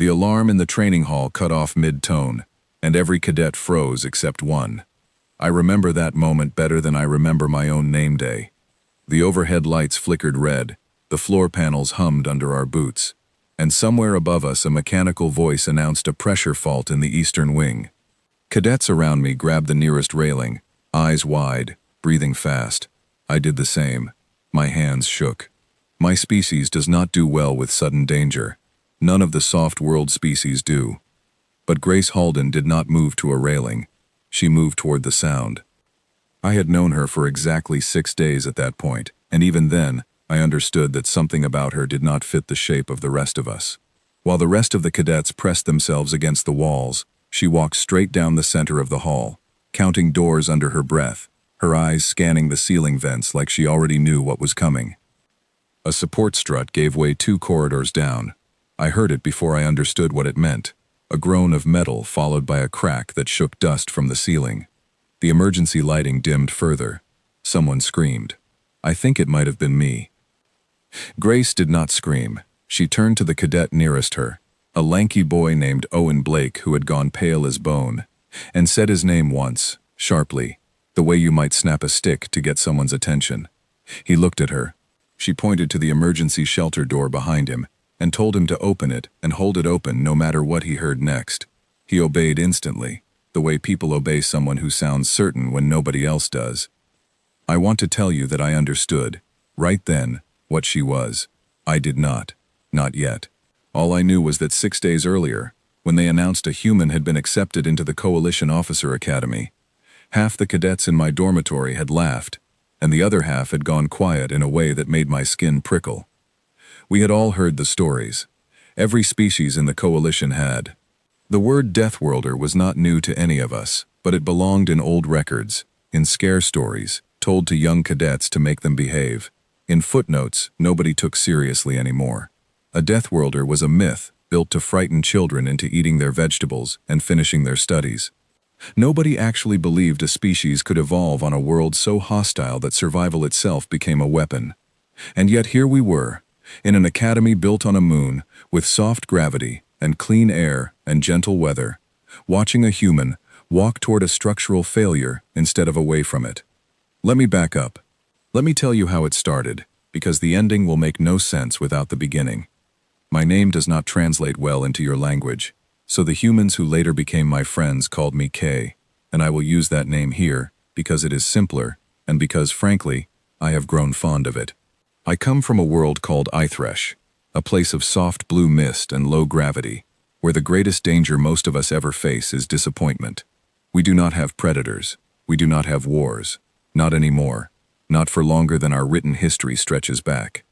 The alarm in the training hall cut off mid-tone, and every cadet froze except one. I remember that moment better than I remember my own name day. The overhead lights flickered red, the floor panels hummed under our boots, and somewhere above us a mechanical voice announced a pressure fault in the eastern wing. Cadets around me grabbed the nearest railing, eyes wide, breathing fast. I did the same. My hands shook. My species does not do well with sudden danger. None of the soft world species do. But Grace Halden did not move to a railing. She moved toward the sound. I had known her for exactly 6 days at that point, and even then, I understood that something about her did not fit the shape of the rest of us. While the rest of the cadets pressed themselves against the walls, she walked straight down the center of the hall, counting doors under her breath, her eyes scanning the ceiling vents like she already knew what was coming. A support strut gave way 2 corridors down. I heard it before I understood what it meant. A groan of metal followed by a crack that shook dust from the ceiling. The emergency lighting dimmed further. Someone screamed. I think it might have been me. Grace did not scream. She turned to the cadet nearest her, a lanky boy named Owen Blake who had gone pale as bone, and said his name once, sharply, the way you might snap a stick to get someone's attention. He looked at her. She pointed to the emergency shelter door behind him and told him to open it and hold it open no matter what he heard next. He obeyed instantly, the way people obey someone who sounds certain when nobody else does. I want to tell you that I understood, right then, what she was. I did not. Not yet. All I knew was that 6 days earlier, when they announced a human had been accepted into the Coalition Officer Academy, half the cadets in my dormitory had laughed, and the other half had gone quiet in a way that made my skin prickle. We had all heard the stories. Every species in the Coalition had. The word Deathworlder was not new to any of us, but it belonged in old records, in scare stories, told to young cadets to make them behave. In footnotes, nobody took seriously anymore. A Deathworlder was a myth built to frighten children into eating their vegetables and finishing their studies. Nobody actually believed a species could evolve on a world so hostile that survival itself became a weapon. And yet here we were, in an academy built on a moon, with soft gravity and clean air and gentle weather, watching a human walk toward a structural failure instead of away from it. Let me back up. Let me tell you how it started, because the ending will make no sense without the beginning. My name does not translate well into your language, so the humans who later became my friends called me Kay, and I will use that name here because it is simpler and because, frankly, I have grown fond of it. I come from a world called Ithresh, a place of soft blue mist and low gravity, where the greatest danger most of us ever face is disappointment. We do not have predators. We do not have wars. Not anymore. Not for longer than our written history stretches back.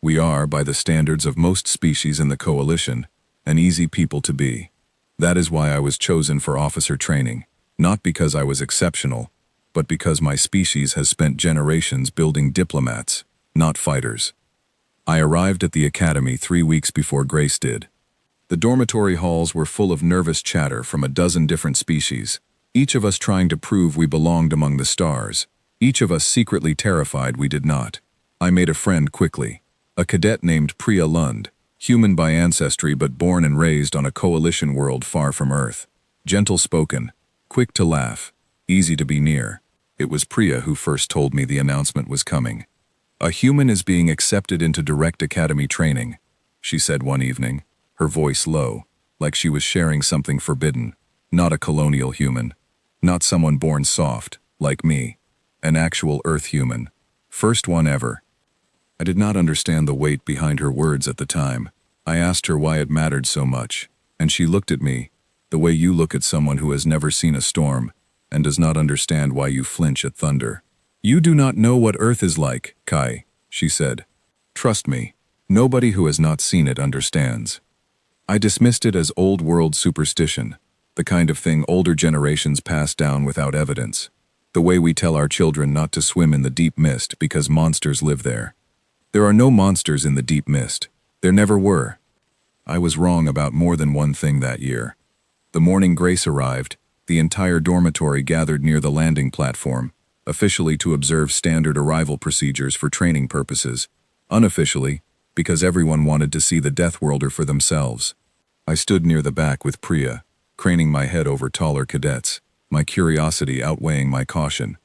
We are, by the standards of most species in the Coalition, an easy people to be. That is why I was chosen for officer training, not because I was exceptional, but because my species has spent generations building diplomats, not fighters. I arrived at the academy 3 weeks before Grace did. The dormitory halls were full of nervous chatter from a dozen different species, each of us trying to prove we belonged among the stars, each of us secretly terrified we did not. I made a friend quickly, a cadet named Priya Lund, human by ancestry but born and raised on a Coalition world far from Earth. Gentle-spoken, quick to laugh, easy to be near. It was Priya who first told me the announcement was coming. A human is being accepted into direct academy training, she said one evening, her voice low, like she was sharing something forbidden. Not a colonial human. Not someone born soft, like me. An actual Earth human. First one ever. I did not understand the weight behind her words at the time. I asked her why it mattered so much, and she looked at me, the way you look at someone who has never seen a storm, and does not understand why you flinch at thunder. You do not know what Earth is like, Kai, she said. Trust me, nobody who has not seen it understands. I dismissed it as old world superstition, the kind of thing older generations pass down without evidence. The way we tell our children not to swim in the deep mist because monsters live there. There are no monsters in the deep mist. There never were. I was wrong about more than one thing that year. The morning Grace arrived, the entire dormitory gathered near the landing platform, officially to observe standard arrival procedures for training purposes, unofficially, because everyone wanted to see the Deathworlder for themselves. I stood near the back with Priya, craning my head over taller cadets, my curiosity outweighing my caution.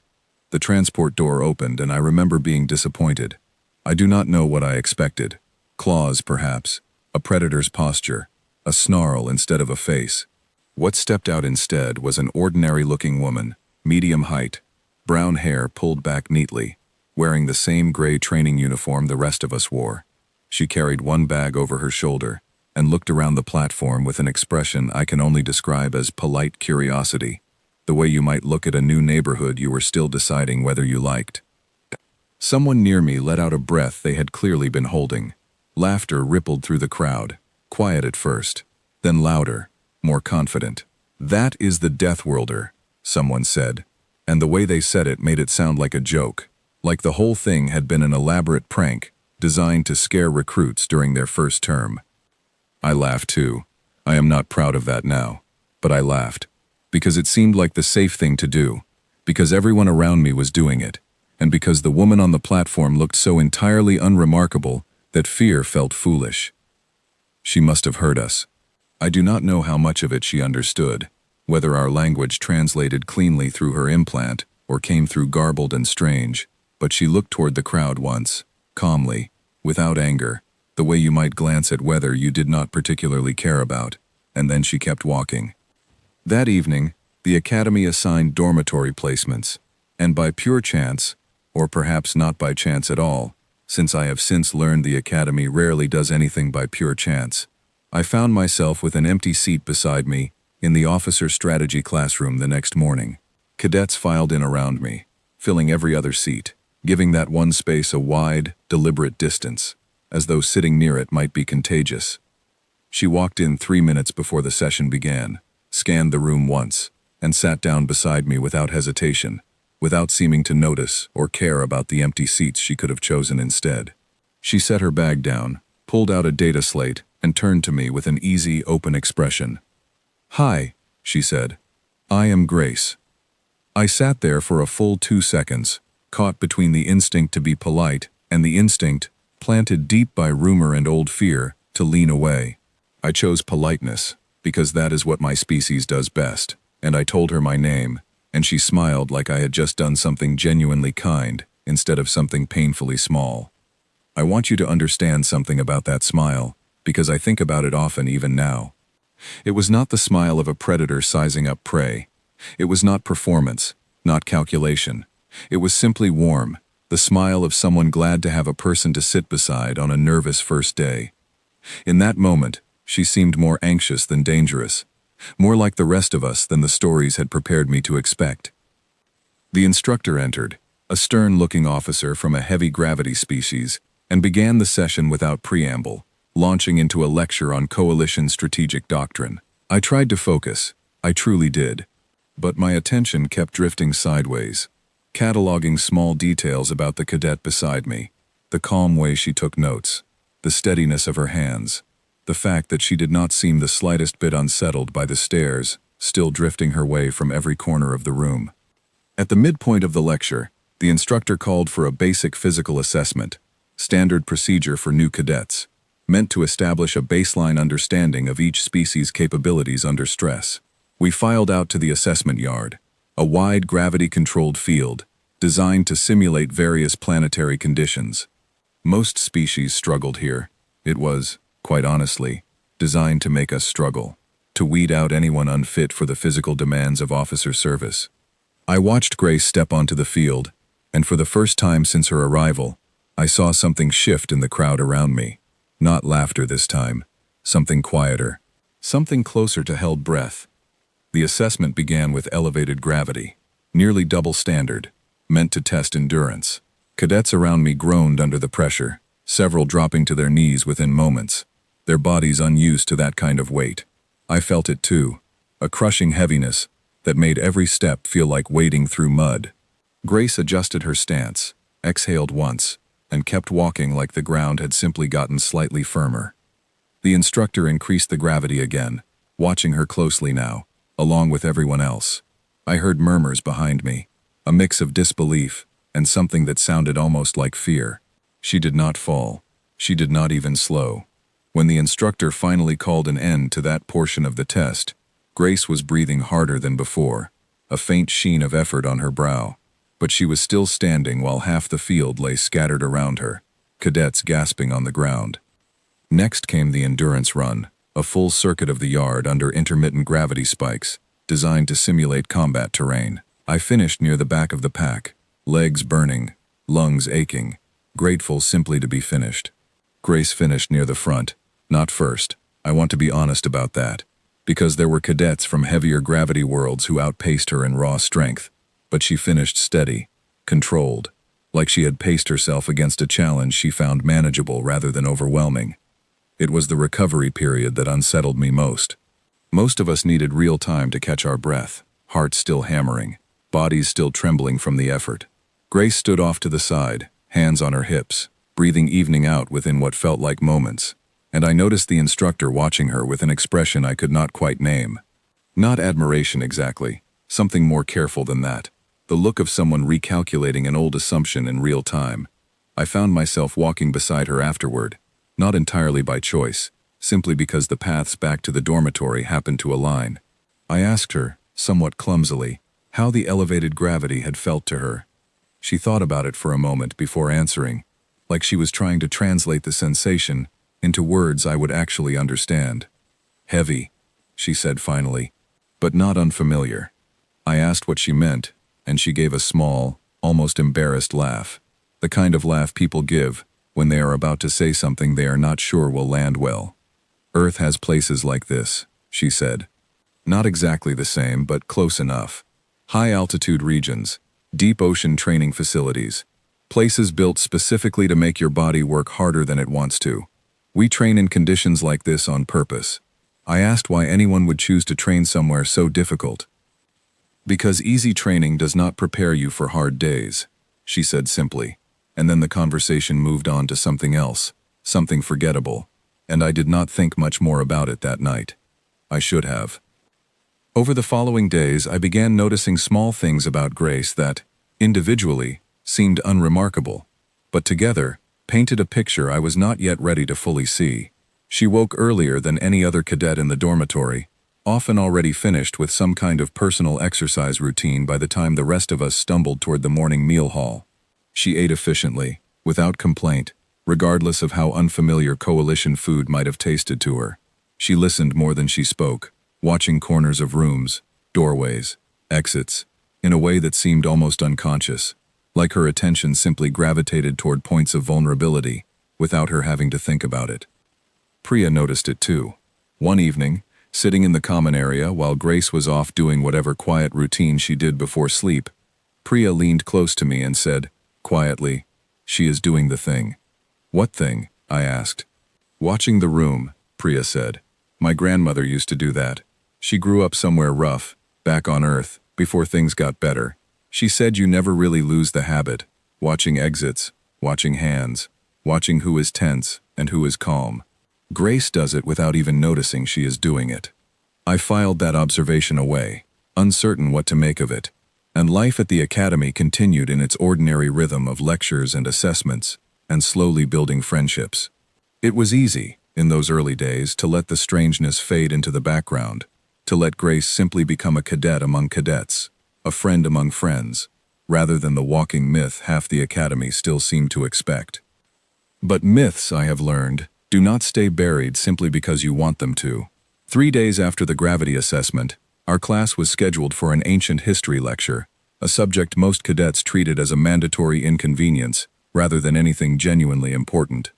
The transport door opened and I remember being disappointed. I do not know what I expected. Claws, perhaps. A predator's posture. A snarl instead of a face. What stepped out instead was an ordinary-looking woman, medium height, brown hair pulled back neatly, wearing the same gray training uniform the rest of us wore. She carried one bag over her shoulder and looked around the platform with an expression I can only describe as polite curiosity, the way you might look at a new neighborhood you were still deciding whether you liked. Someone near me let out a breath they had clearly been holding. Laughter rippled through the crowd, quiet at first, then louder, more confident. "That is the Deathworlder," someone said, and the way they said it made it sound like a joke, like the whole thing had been an elaborate prank designed to scare recruits during their first term. I laughed too. I am not proud of that now, but I laughed, because it seemed like the safe thing to do, because everyone around me was doing it, and because the woman on the platform looked so entirely unremarkable that fear felt foolish. She must have heard us. I do not know how much of it she understood, whether our language translated cleanly through her implant or came through garbled and strange, but she looked toward the crowd once, calmly, without anger, the way you might glance at weather you did not particularly care about, and then she kept walking. That evening, the Academy assigned dormitory placements, and by pure chance, or perhaps not by chance at all, since I have since learned the Academy rarely does anything by pure chance, I found myself with an empty seat beside me in the officer strategy classroom the next morning. Cadets filed in around me, filling every other seat, giving that one space a wide, deliberate distance, as though sitting near it might be contagious. She walked in 3 minutes before the session began, scanned the room once, and sat down beside me without hesitation, without seeming to notice or care about the empty seats she could have chosen instead. She set her bag down, pulled out a data slate, and turned to me with an easy, open expression. "Hi," she said. "I am Grace." I sat there for a full 2 seconds, caught between the instinct to be polite and the instinct, planted deep by rumor and old fear, to lean away. I chose politeness, because that is what my species does best, and I told her my name, and she smiled like I had just done something genuinely kind, instead of something painfully small. I want you to understand something about that smile, because I think about it often even now. It was not the smile of a predator sizing up prey. It was not performance, not calculation. It was simply warm, the smile of someone glad to have a person to sit beside on a nervous first day. In that moment, she seemed more anxious than dangerous, more like the rest of us than the stories had prepared me to expect. The instructor entered, a stern-looking officer from a heavy-gravity species, and began the session without preamble, launching into a lecture on coalition strategic doctrine. I tried to focus, I truly did, but my attention kept drifting sideways, cataloging small details about the cadet beside me, the calm way she took notes, the steadiness of her hands, the fact that she did not seem the slightest bit unsettled by the stares, still drifting her way from every corner of the room. At the midpoint of the lecture, the instructor called for a basic physical assessment, standard procedure for new cadets, meant to establish a baseline understanding of each species' capabilities under stress. We filed out to the assessment yard, a wide gravity-controlled field designed to simulate various planetary conditions. Most species struggled here. It was, quite honestly, designed to make us struggle, to weed out anyone unfit for the physical demands of officer service. I watched Grace step onto the field, and for the first time since her arrival, I saw something shift in the crowd around me. Not laughter this time, something quieter, something closer to held breath. The assessment began with elevated gravity, nearly double standard, meant to test endurance. Cadets around me groaned under the pressure, several dropping to their knees within moments, their bodies unused to that kind of weight. I felt it too, a crushing heaviness that made every step feel like wading through mud. Grace adjusted her stance, exhaled once, and kept walking like the ground had simply gotten slightly firmer. The instructor increased the gravity again, watching her closely now, along with everyone else. I heard murmurs behind me, a mix of disbelief and something that sounded almost like fear. She did not fall. She did not even slow. When the instructor finally called an end to that portion of the test, Grace was breathing harder than before, a faint sheen of effort on her brow. But she was still standing while half the field lay scattered around her, cadets gasping on the ground. Next came the endurance run, a full circuit of the yard under intermittent gravity spikes, designed to simulate combat terrain. I finished near the back of the pack, legs burning, lungs aching, grateful simply to be finished. Grace finished near the front, not first. I want to be honest about that, because there were cadets from heavier gravity worlds who outpaced her in raw strength, but she finished steady, controlled, like she had paced herself against a challenge she found manageable rather than overwhelming. It was the recovery period that unsettled me most. Most of us needed real time to catch our breath, hearts still hammering, bodies still trembling from the effort. Grace stood off to the side, hands on her hips, breathing evening out within what felt like moments, and I noticed the instructor watching her with an expression I could not quite name. Not admiration exactly, something more careful than that. The look of someone recalculating an old assumption in real time. I found myself walking beside her afterward, not entirely by choice, simply because the paths back to the dormitory happened to align. I asked her, somewhat clumsily, how the elevated gravity had felt to her. She thought about it for a moment before answering, like she was trying to translate the sensation into words I would actually understand. Heavy, she said finally, but not unfamiliar. I asked what she meant, and she gave a small, almost embarrassed laugh, the kind of laugh people give when they are about to say something they are not sure will land well. Earth has places like this, she said. Not exactly the same, but close enough. High-altitude regions, deep ocean training facilities, places built specifically to make your body work harder than it wants to. We train in conditions like this on purpose. I asked why anyone would choose to train somewhere so difficult. Because easy training does not prepare you for hard days, she said simply, and then the conversation moved on to something else, something forgettable, and I did not think much more about it that night. I should have. Over the following days, I began noticing small things about Grace that, individually, seemed unremarkable, but together, painted a picture I was not yet ready to fully see. She woke earlier than any other cadet in the dormitory, often already finished with some kind of personal exercise routine by the time the rest of us stumbled toward the morning meal hall. She ate efficiently, without complaint, regardless of how unfamiliar coalition food might have tasted to her. She listened more than she spoke, watching corners of rooms, doorways, exits, in a way that seemed almost unconscious, like her attention simply gravitated toward points of vulnerability, without her having to think about it. Priya noticed it too. One evening, sitting in the common area while Grace was off doing whatever quiet routine she did before sleep, Priya leaned close to me and said, quietly, "She is doing the thing." "What thing?" I asked. "Watching the room," Priya said. "My grandmother used to do that. She grew up somewhere rough, back on Earth, before things got better. She said you never really lose the habit, watching exits, watching hands, watching who is tense and who is calm. Grace does it without even noticing she is doing it." I filed that observation away, uncertain what to make of it, and life at the academy continued in its ordinary rhythm of lectures and assessments, and slowly building friendships. It was easy, in those early days, to let the strangeness fade into the background, to let Grace simply become a cadet among cadets, a friend among friends, rather than the walking myth half the academy still seemed to expect. But myths, I have learned, do not stay buried simply because you want them to. 3 days after the gravity assessment, our class was scheduled for an ancient history lecture, a subject most cadets treated as a mandatory inconvenience rather than anything genuinely important.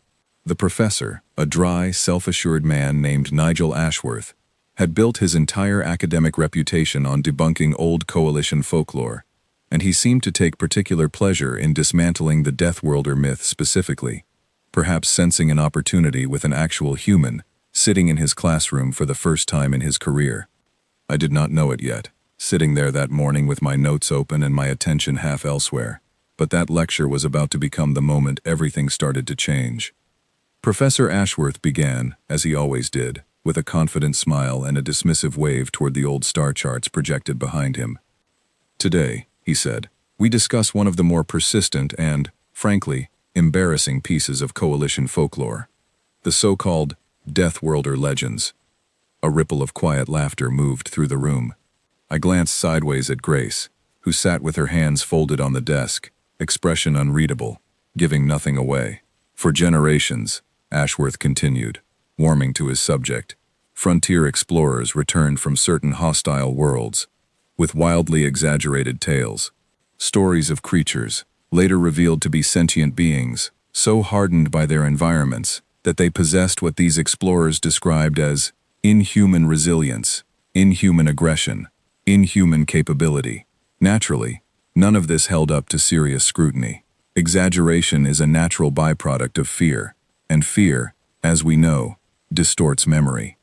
The professor, a dry, self-assured man named Nigel Ashworth, had built his entire academic reputation on debunking old coalition folklore, and he seemed to take particular pleasure in dismantling the Deathworlder myth specifically, perhaps sensing an opportunity with an actual human sitting in his classroom for the first time in his career. I did not know it yet, sitting there that morning with my notes open and my attention half elsewhere, but that lecture was about to become the moment everything started to change. Professor Ashworth began, as he always did, with a confident smile and a dismissive wave toward the old star charts projected behind him. "Today," he said, "we discuss one of the more persistent and, frankly, embarrassing pieces of coalition folklore, the so-called Deathworlder legends. A ripple of quiet laughter moved through the room. I glanced sideways at Grace, who sat with her hands folded on the desk, expression unreadable, giving nothing away. For generations, Ashworth continued, warming to his subject, frontier explorers returned from certain hostile worlds, with wildly exaggerated tales. Stories of creatures, later revealed to be sentient beings, so hardened by their environments that they possessed what these explorers described as inhuman resilience, inhuman aggression, inhuman capability. Naturally, none of this held up to serious scrutiny. Exaggeration is a natural byproduct of fear, and fear, as we know, distorts memory.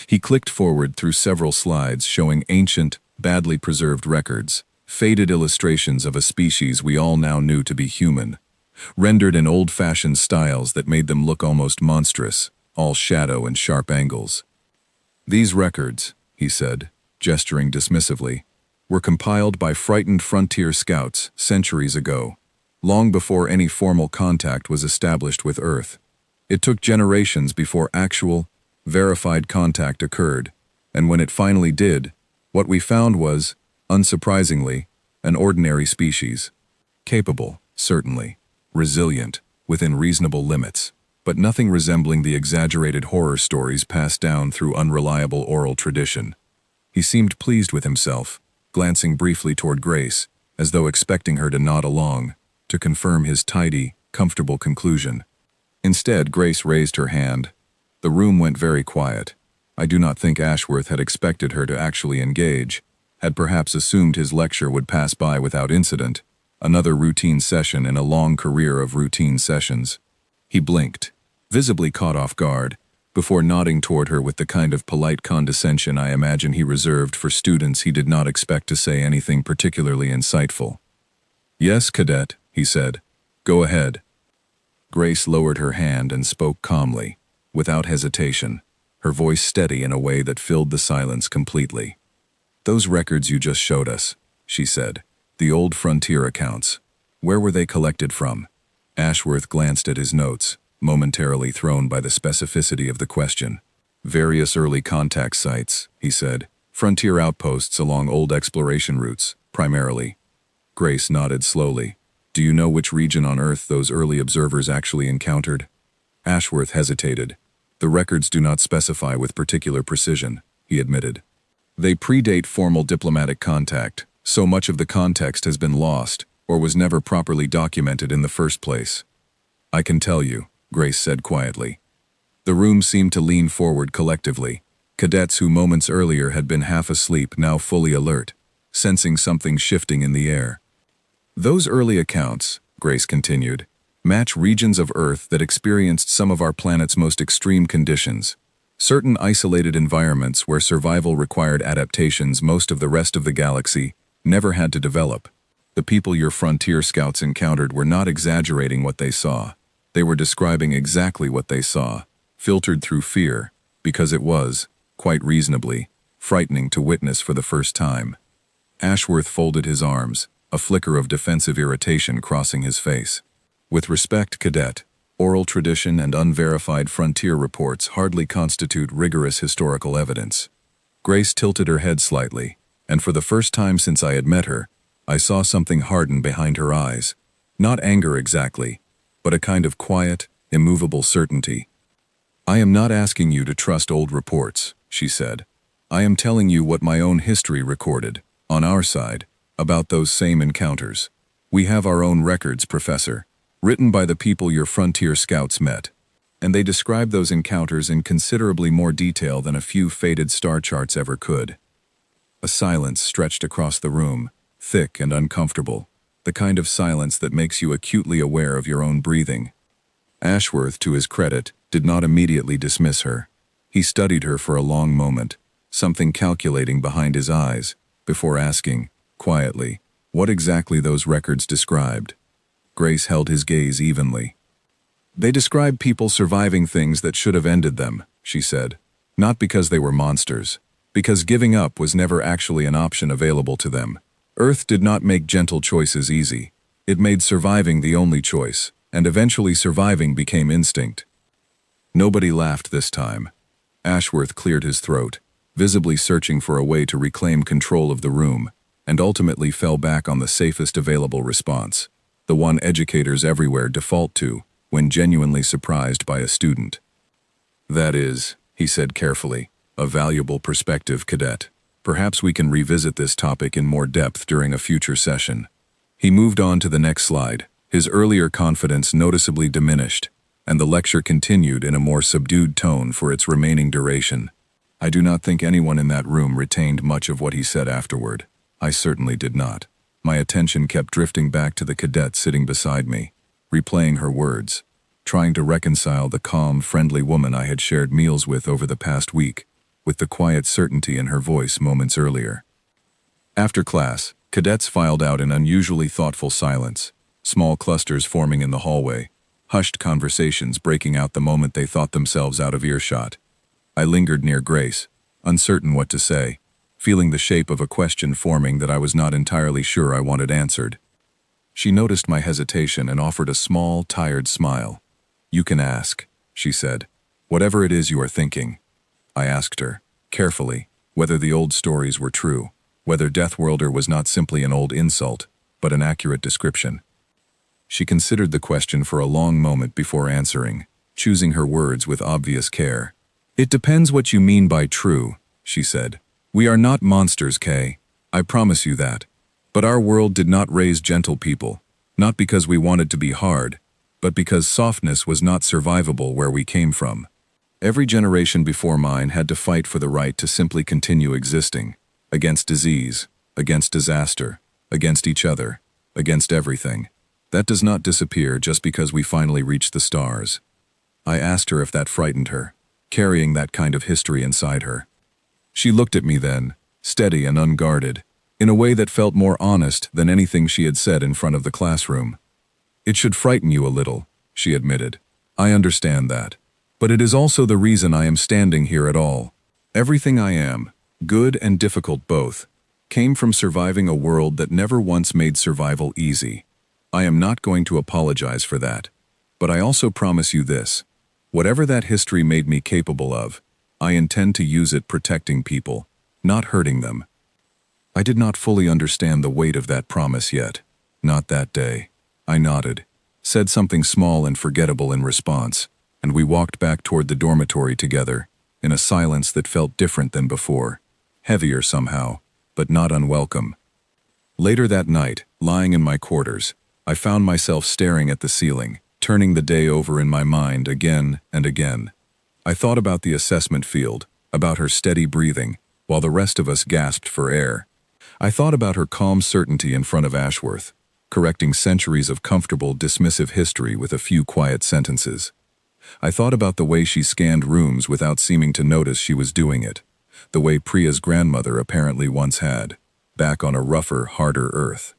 He clicked forward through several slides showing ancient, badly preserved records, faded illustrations of a species we all now knew to be human, rendered in old-fashioned styles that made them look almost monstrous, all shadow and sharp angles. These records, he said, gesturing dismissively, were compiled by frightened frontier scouts centuries ago, long before any formal contact was established with Earth. It took generations before actual, verified contact occurred, and when it finally did, what we found was, unsurprisingly, an ordinary species. Capable, certainly, resilient, within reasonable limits, but nothing resembling the exaggerated horror stories passed down through unreliable oral tradition. He seemed pleased with himself, glancing briefly toward Grace, as though expecting her to nod along, to confirm his tidy, comfortable conclusion. Instead, Grace raised her hand. The room went very quiet. I do not think Ashworth had expected her to actually engage, had perhaps assumed his lecture would pass by without incident, another routine session in a long career of routine sessions. He blinked, visibly caught off guard, before nodding toward her with the kind of polite condescension I imagine he reserved for students he did not expect to say anything particularly insightful. "Yes, Cadet," he said. "Go ahead." Grace lowered her hand and spoke calmly, without hesitation, her voice steady in a way that filled the silence completely. "Those records you just showed us," she said, "the old frontier accounts, where were they collected from?" Ashworth glanced at his notes, momentarily thrown by the specificity of the question. "Various early contact sites," he said, "frontier outposts along old exploration routes, primarily." Grace nodded slowly. "Do you know which region on Earth those early observers actually encountered?" Ashworth hesitated. "The records do not specify with particular precision," he admitted. "They predate formal diplomatic contact, so much of the context has been lost, or was never properly documented in the first place." "I can tell you," Grace said quietly. The room seemed to lean forward collectively. Cadets who moments earlier had been half asleep now fully alert, sensing something shifting in the air. "Those early accounts," Grace continued, "match regions of Earth that experienced some of our planet's most extreme conditions, certain isolated environments where survival required adaptations most of the rest of the galaxy never had to develop. The people your frontier scouts encountered were not exaggerating what they saw. They were describing exactly what they saw, filtered through fear, because it was, quite reasonably, frightening to witness for the first time." Ashworth folded his arms, a flicker of defensive irritation crossing his face. "With respect, Cadet, oral tradition and unverified frontier reports hardly constitute rigorous historical evidence." Grace tilted her head slightly, and for the first time since I had met her, I saw something harden behind her eyes. Not anger exactly, but a kind of quiet, immovable certainty. "I am not asking you to trust old reports," she said. "I am telling you what my own history recorded, on our side, about those same encounters. We have our own records, Professor, written by the people your frontier scouts met, and they describe those encounters in considerably more detail than a few faded star charts ever could." A silence stretched across the room, thick and uncomfortable, the kind of silence that makes you acutely aware of your own breathing. Ashworth, to his credit, did not immediately dismiss her. He studied her for a long moment, something calculating behind his eyes, before asking, quietly, what exactly those records described. Grace held his gaze evenly. "They describe people surviving things that should have ended them," she said. "Not because they were monsters, because giving up was never actually an option available to them. Earth did not make gentle choices easy. It made surviving the only choice, and eventually surviving became instinct." Nobody laughed this time. Ashworth cleared his throat, visibly searching for a way to reclaim control of the room, and ultimately fell back on the safest available response, the one educators everywhere default to when genuinely surprised by a student. "That is," he said carefully, "a valuable perspective, Cadet. Perhaps we can revisit this topic in more depth during a future session." He moved on to the next slide, his earlier confidence noticeably diminished, and the lecture continued in a more subdued tone for its remaining duration. I do not think anyone in that room retained much of what he said afterward. I certainly did not. My attention kept drifting back to the cadet sitting beside me, replaying her words, trying to reconcile the calm, friendly woman I had shared meals with over the past week, with the quiet certainty in her voice moments earlier. After class, cadets filed out in unusually thoughtful silence, small clusters forming in the hallway, hushed conversations breaking out the moment they thought themselves out of earshot. I lingered near Grace, uncertain what to say, feeling the shape of a question forming that I was not entirely sure I wanted answered. She noticed my hesitation and offered a small, tired smile. "You can ask," she said, "whatever it is you are thinking." I asked her, carefully, whether the old stories were true, whether Deathworlder was not simply an old insult, but an accurate description. She considered the question for a long moment before answering, choosing her words with obvious care. "It depends what you mean by true," she said. "We are not monsters, Kay. I promise you that. But our world did not raise gentle people, not because we wanted to be hard, but because softness was not survivable where we came from. Every generation before mine had to fight for the right to simply continue existing, against disease, against disaster, against each other, against everything. That does not disappear just because we finally reach the stars." I asked her if that frightened her, carrying that kind of history inside her. She looked at me then, steady and unguarded, in a way that felt more honest than anything she had said in front of the classroom. "It should frighten you a little," she admitted. "I understand that. But it is also the reason I am standing here at all. Everything I am, good and difficult both, came from surviving a world that never once made survival easy. I am not going to apologize for that. But I also promise you this. Whatever that history made me capable of, I intend to use it protecting people, not hurting them." I did not fully understand the weight of that promise yet. Not that day. I nodded, said something small and forgettable in response, and we walked back toward the dormitory together, in a silence that felt different than before, heavier somehow, but not unwelcome. Later that night, lying in my quarters, I found myself staring at the ceiling, turning the day over in my mind again and again. I thought about the assessment field, about her steady breathing, while the rest of us gasped for air. I thought about her calm certainty in front of Ashworth, correcting centuries of comfortable, dismissive history with a few quiet sentences. I thought about the way she scanned rooms without seeming to notice she was doing it, the way Priya's grandmother apparently once had, back on a rougher, harder earth.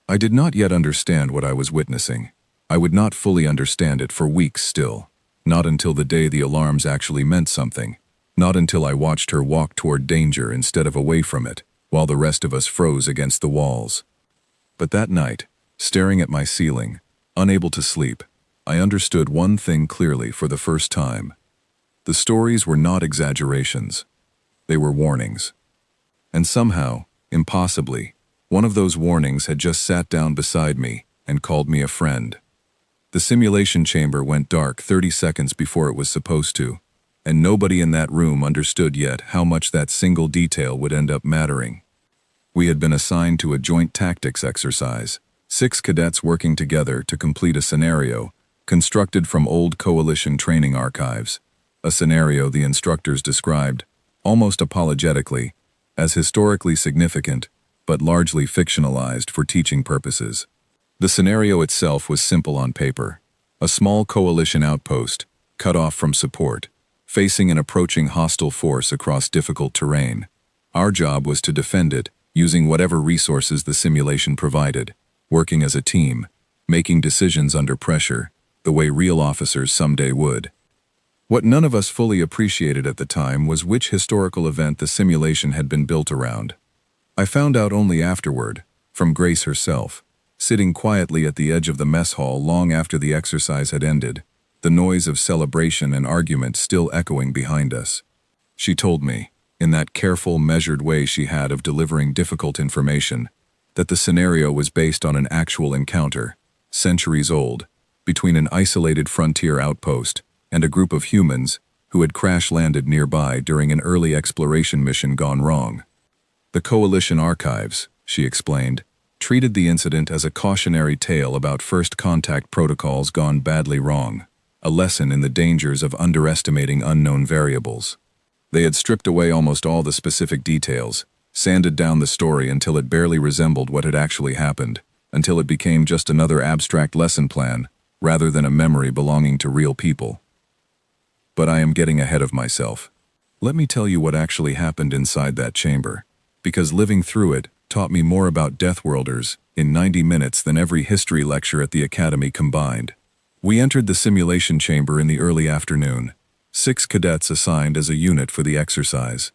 I did not yet understand what I was witnessing. I would not fully understand it for weeks still, not until the day the alarms actually meant something, not until I watched her walk toward danger instead of away from it, while the rest of us froze against the walls. But that night, staring at my ceiling, unable to sleep, I understood one thing clearly for the first time. The stories were not exaggerations. They were warnings. And somehow, impossibly, one of those warnings had just sat down beside me and called me a friend. The simulation chamber went dark 30 seconds before it was supposed to, and nobody in that room understood yet how much that single detail would end up mattering. We had been assigned to a joint tactics exercise, 6 cadets working together to complete a scenario constructed from old coalition training archives, a scenario the instructors described, almost apologetically, as historically significant, but largely fictionalized for teaching purposes. The scenario itself was simple on paper. A small coalition outpost, cut off from support, facing an approaching hostile force across difficult terrain. Our job was to defend it, using whatever resources the simulation provided, working as a team, making decisions under pressure, the way real officers someday would. What none of us fully appreciated at the time was which historical event the simulation had been built around. I found out only afterward, from Grace herself, sitting quietly at the edge of the mess hall long after the exercise had ended, the noise of celebration and argument still echoing behind us. She told me, in that careful, measured way she had of delivering difficult information, that the scenario was based on an actual encounter, centuries old, between an isolated frontier outpost and a group of humans who had crash-landed nearby during an early exploration mission gone wrong. The Coalition archives, she explained, treated the incident as a cautionary tale about first contact protocols gone badly wrong, a lesson in the dangers of underestimating unknown variables. They had stripped away almost all the specific details, sanded down the story until it barely resembled what had actually happened, until it became just another abstract lesson plan, rather than a memory belonging to real people. But I am getting ahead of myself. Let me tell you what actually happened inside that chamber, because living through it taught me more about Deathworlders in 90 minutes than every history lecture at the Academy combined. We entered the simulation chamber in the early afternoon, 6 cadets assigned as a unit for the exercise.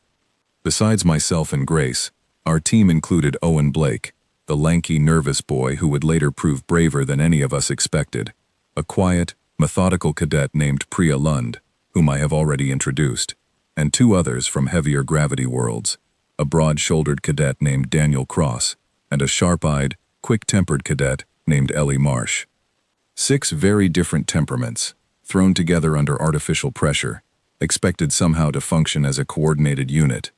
Besides myself and Grace, our team included Owen Blake, the lanky, nervous boy who would later prove braver than any of us expected, a quiet, methodical cadet named Priya Lund, whom I have already introduced, and 2 others from heavier gravity worlds, a broad-shouldered cadet named Daniel Cross, and a sharp-eyed, quick-tempered cadet named Ellie Marsh. 6 very different temperaments, thrown together under artificial pressure, expected somehow to function as a coordinated unit.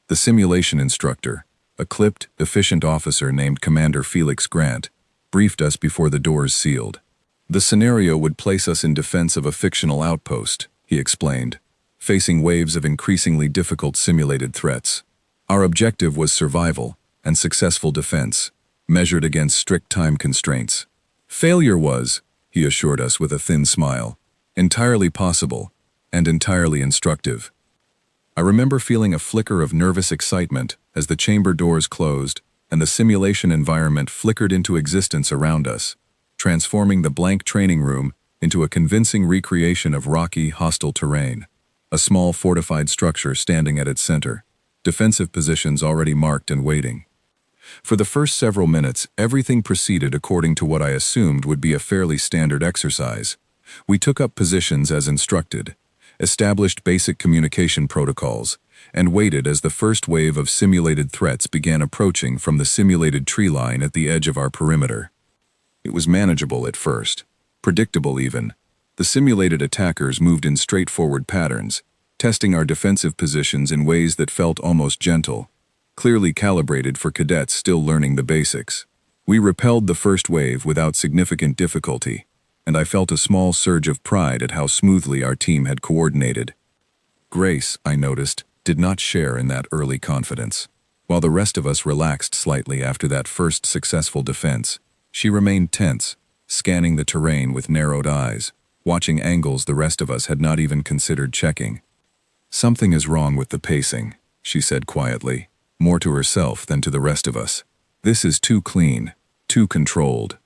The simulation instructor, a clipped, efficient officer named Commander Felix Grant, briefed us before the doors sealed. The scenario would place us in defense of a fictional outpost, he explained, facing waves of increasingly difficult simulated threats. Our objective was survival and successful defense, measured against strict time constraints. Failure was, he assured us with a thin smile, entirely possible and entirely instructive. I remember feeling a flicker of nervous excitement as the chamber doors closed and the simulation environment flickered into existence around us, transforming the blank training room into a convincing recreation of rocky, hostile terrain, a small fortified structure standing at its center, defensive positions already marked and waiting. For the first several minutes, everything proceeded according to what I assumed would be a fairly standard exercise. We took up positions as instructed, established basic communication protocols, and waited as the first wave of simulated threats began approaching from the simulated tree line at the edge of our perimeter. It was manageable at first, predictable even. The simulated attackers moved in straightforward patterns, testing our defensive positions in ways that felt almost gentle, clearly calibrated for cadets still learning the basics. We repelled the first wave without significant difficulty, and I felt a small surge of pride at how smoothly our team had coordinated. Grace, I noticed, did not share in that early confidence. While the rest of us relaxed slightly after that first successful defense, she remained tense, scanning the terrain with narrowed eyes, watching angles the rest of us had not even considered checking. "Something is wrong with the pacing," she said quietly, more to herself than to the rest of us. "This is too clean, too controlled."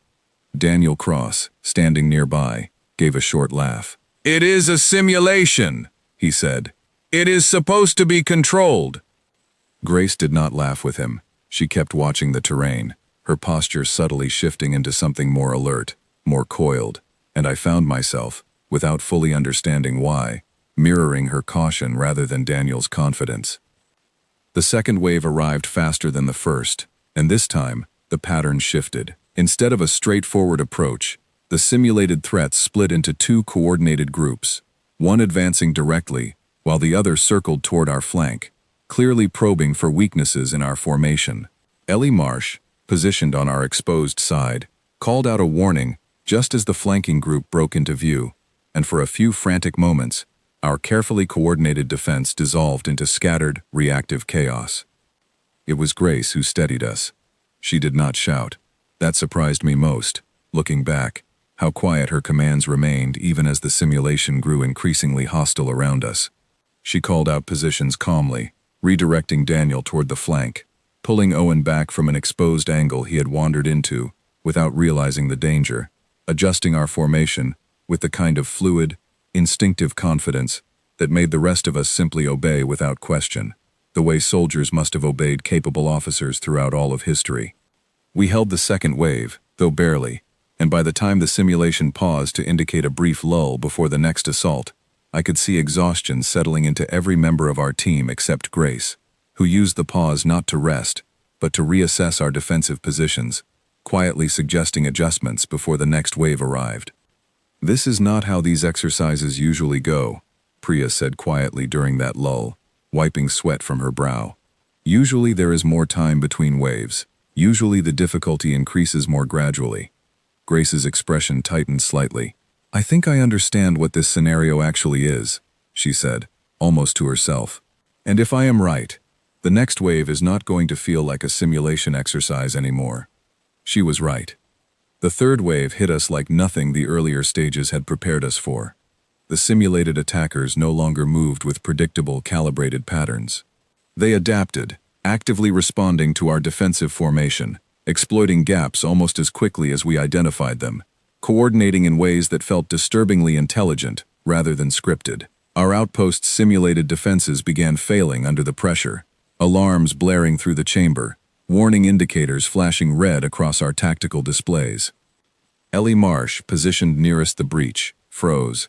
Daniel Cross, standing nearby, gave a short laugh. "It is a simulation," he said. "It is supposed to be controlled." Grace did not laugh with him. She kept watching the terrain, her posture subtly shifting into something more alert, more coiled, and I found myself, without fully understanding why, mirroring her caution rather than Daniel's confidence. The second wave arrived faster than the first, and this time, the pattern shifted. Instead of a straightforward approach, the simulated threats split into 2 coordinated groups, one advancing directly, while the other circled toward our flank, clearly probing for weaknesses in our formation. Ellie Marsh, positioned on our exposed side, called out a warning just as the flanking group broke into view, and for a few frantic moments, our carefully coordinated defense dissolved into scattered, reactive chaos. It was Grace who steadied us. She did not shout. That surprised me most, looking back, how quiet her commands remained even as the simulation grew increasingly hostile around us. She called out positions calmly, redirecting Daniel toward the flank, pulling Owen back from an exposed angle he had wandered into, without realizing the danger, adjusting our formation with the kind of fluid, instinctive confidence that made the rest of us simply obey without question, the way soldiers must have obeyed capable officers throughout all of history. We held the second wave, though barely, and by the time the simulation paused to indicate a brief lull before the next assault, I could see exhaustion settling into every member of our team except Grace, who used the pause not to rest, but to reassess our defensive positions, quietly suggesting adjustments before the next wave arrived. "This is not how these exercises usually go," Priya said quietly during that lull, wiping sweat from her brow. "Usually there is more time between waves. Usually the difficulty increases more gradually." Grace's expression tightened slightly. "I think I understand what this scenario actually is," she said, almost to herself. "And if I am right, the next wave is not going to feel like a simulation exercise anymore." She was right. The third wave hit us like nothing the earlier stages had prepared us for. The simulated attackers no longer moved with predictable, calibrated patterns. They adapted, actively responding to our defensive formation, exploiting gaps almost as quickly as we identified them, coordinating in ways that felt disturbingly intelligent rather than scripted. Our outpost's simulated defenses began failing under the pressure, alarms blaring through the chamber, warning indicators flashing red across our tactical displays. Ellie Marsh, positioned nearest the breach, froze.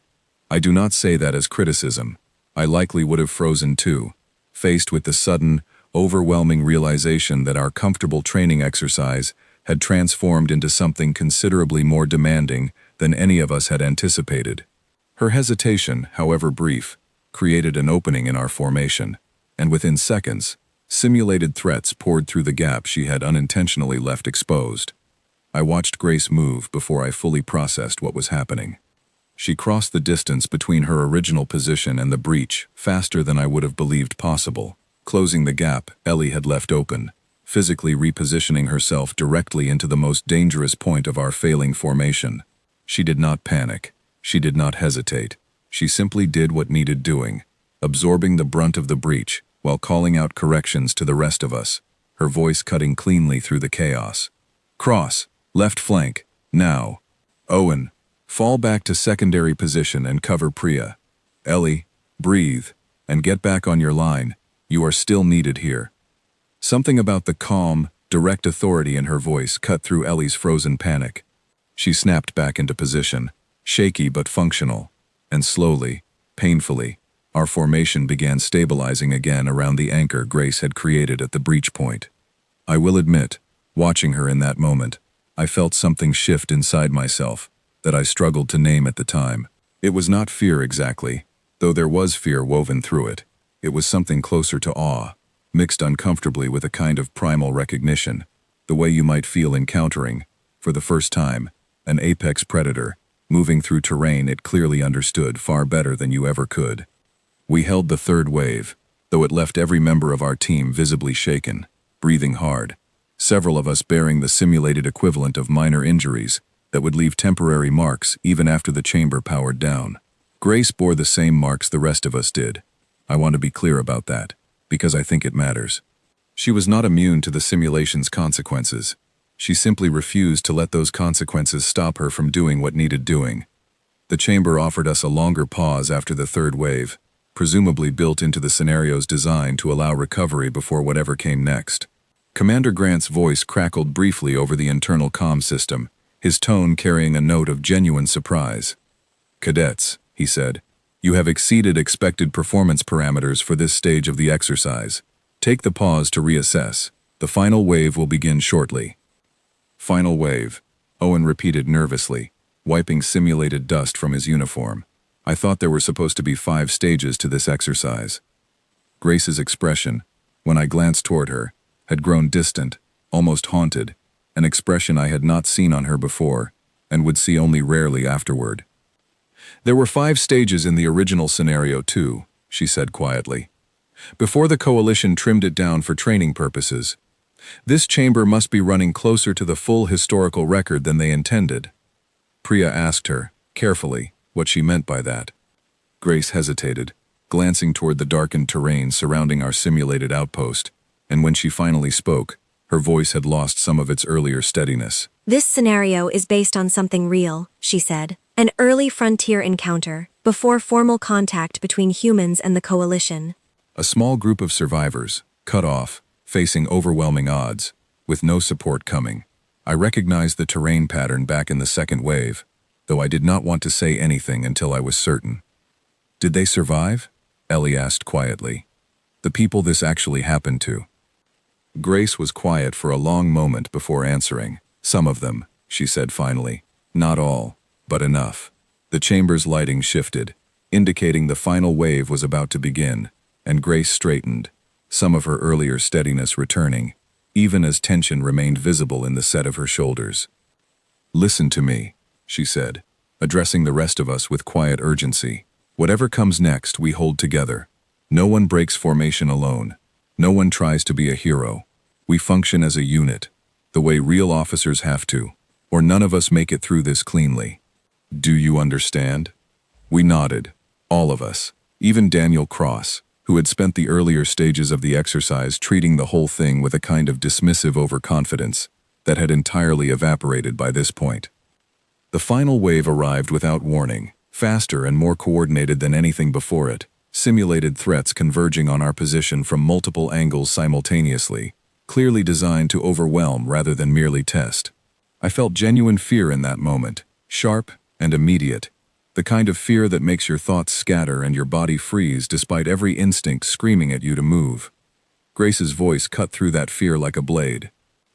I do not say that as criticism. I likely would have frozen too, faced with the sudden, overwhelming realization that our comfortable training exercise had transformed into something considerably more demanding than any of us had anticipated. Her hesitation, however brief, created an opening in our formation, and within seconds, simulated threats poured through the gap she had unintentionally left exposed. I watched Grace move before I fully processed what was happening. She crossed the distance between her original position and the breach faster than I would have believed possible, closing the gap Ellie had left open, physically repositioning herself directly into the most dangerous point of our failing formation. She did not panic. She did not hesitate. She simply did what needed doing, absorbing the brunt of the breach while calling out corrections to the rest of us, her voice cutting cleanly through the chaos. "Cross, left flank, now. Owen, fall back to secondary position and cover Priya. Ellie, breathe, and get back on your line. You are still needed here." Something about the calm, direct authority in her voice cut through Ellie's frozen panic. She snapped back into position, shaky but functional, and slowly, painfully, our formation began stabilizing again around the anchor Grace had created at the breach point. I will admit, watching her in that moment, I felt something shift inside myself that I struggled to name at the time. It was not fear exactly, though there was fear woven through it. It was something closer to awe, mixed uncomfortably with a kind of primal recognition, the way you might feel encountering, for the first time, an apex predator, moving through terrain it clearly understood far better than you ever could. We held the third wave, though it left every member of our team visibly shaken, breathing hard, several of us bearing the simulated equivalent of minor injuries that would leave temporary marks even after the chamber powered down. Grace bore the same marks the rest of us did. I want to be clear about that, because I think it matters. She was not immune to the simulation's consequences. She simply refused to let those consequences stop her from doing what needed doing. The chamber offered us a longer pause after the third wave, presumably built into the scenario's design to allow recovery before whatever came next. Commander Grant's voice crackled briefly over the internal comm system, his tone carrying a note of genuine surprise. "Cadets," he said, "you have exceeded expected performance parameters for this stage of the exercise. Take the pause to reassess. The final wave will begin shortly." "Final wave," Owen repeated nervously, wiping simulated dust from his uniform. "I thought there were supposed to be 5 stages to this exercise." Grace's expression, when I glanced toward her, had grown distant, almost haunted, an expression I had not seen on her before, and would see only rarely afterward. "There were 5 stages in the original scenario too," she said quietly, "before the Coalition trimmed it down for training purposes. This chamber must be running closer to the full historical record than they intended." Priya asked her, carefully, what she meant by that. Grace hesitated, glancing toward the darkened terrain surrounding our simulated outpost, and when she finally spoke, her voice had lost some of its earlier steadiness. "This scenario is based on something real," she said. "An early frontier encounter, before formal contact between humans and the Coalition." A small group of survivors, cut off, facing overwhelming odds, with no support coming. I recognized the terrain pattern back in the second wave, though I did not want to say anything until I was certain. Did they survive? Ellie asked quietly. The people this actually happened to. Grace was quiet for a long moment before answering. Some of them, she said finally. Not all, but enough. The chamber's lighting shifted, indicating the final wave was about to begin, and Grace straightened, some of her earlier steadiness returning, even as tension remained visible in the set of her shoulders. Listen to me, she said, addressing the rest of us with quiet urgency. Whatever comes next, we hold together. No one breaks formation alone. No one tries to be a hero. We function as a unit, the way real officers have to, or none of us make it through this cleanly. Do you understand? We nodded, all of us, even Daniel Cross, who had spent the earlier stages of the exercise treating the whole thing with a kind of dismissive overconfidence that had entirely evaporated by this point. The final wave arrived without warning, faster and more coordinated than anything before it, simulated threats converging on our position from multiple angles simultaneously, clearly designed to overwhelm rather than merely test. I felt genuine fear in that moment, sharp and immediate, the kind of fear that makes your thoughts scatter and your body freeze despite every instinct screaming at you to move. Grace's voice cut through that fear like a blade.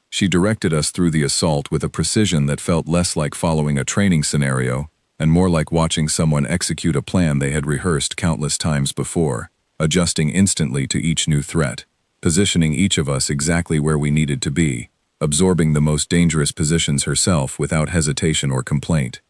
She directed us through the assault with a precision that felt less like following a training scenario and more like watching someone execute a plan they had rehearsed countless times before, adjusting instantly to each new threat, positioning each of us exactly where we needed to be, absorbing the most dangerous positions herself without hesitation or complaint.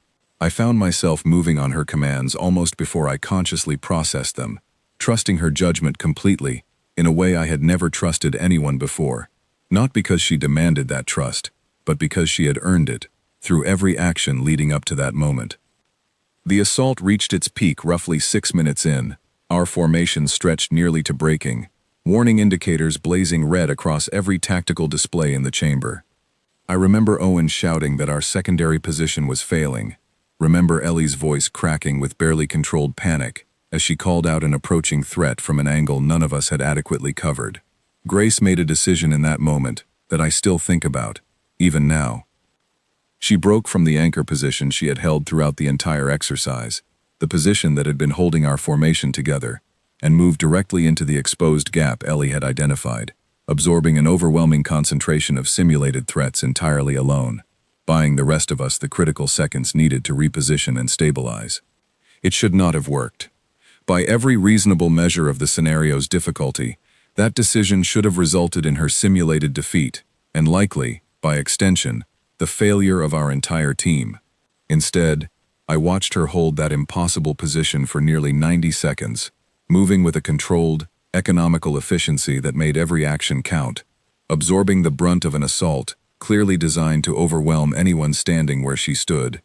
I found myself moving on her commands almost before I consciously processed them, trusting her judgment completely, in a way I had never trusted anyone before, not because she demanded that trust, but because she had earned it, through every action leading up to that moment. The assault reached its peak roughly 6 minutes in, our formation stretched nearly to breaking, warning indicators blazing red across every tactical display in the chamber. I remember Owen shouting that our secondary position was failing, remember Ellie's voice cracking with barely controlled panic as she called out an approaching threat from an angle none of us had adequately covered. Grace made a decision in that moment that I still think about, even now. She broke from the anchor position she had held throughout the entire exercise, the position that had been holding our formation together, and moved directly into the exposed gap Ellie had identified, absorbing an overwhelming concentration of simulated threats entirely alone, buying the rest of us the critical seconds needed to reposition and stabilize. It should not have worked. By every reasonable measure of the scenario's difficulty, that decision should have resulted in her simulated defeat, and likely, by extension, the failure of our entire team. Instead, I watched her hold that impossible position for nearly 90 seconds, moving with a controlled, economical efficiency that made every action count, absorbing the brunt of an assault clearly designed to overwhelm anyone standing where she stood.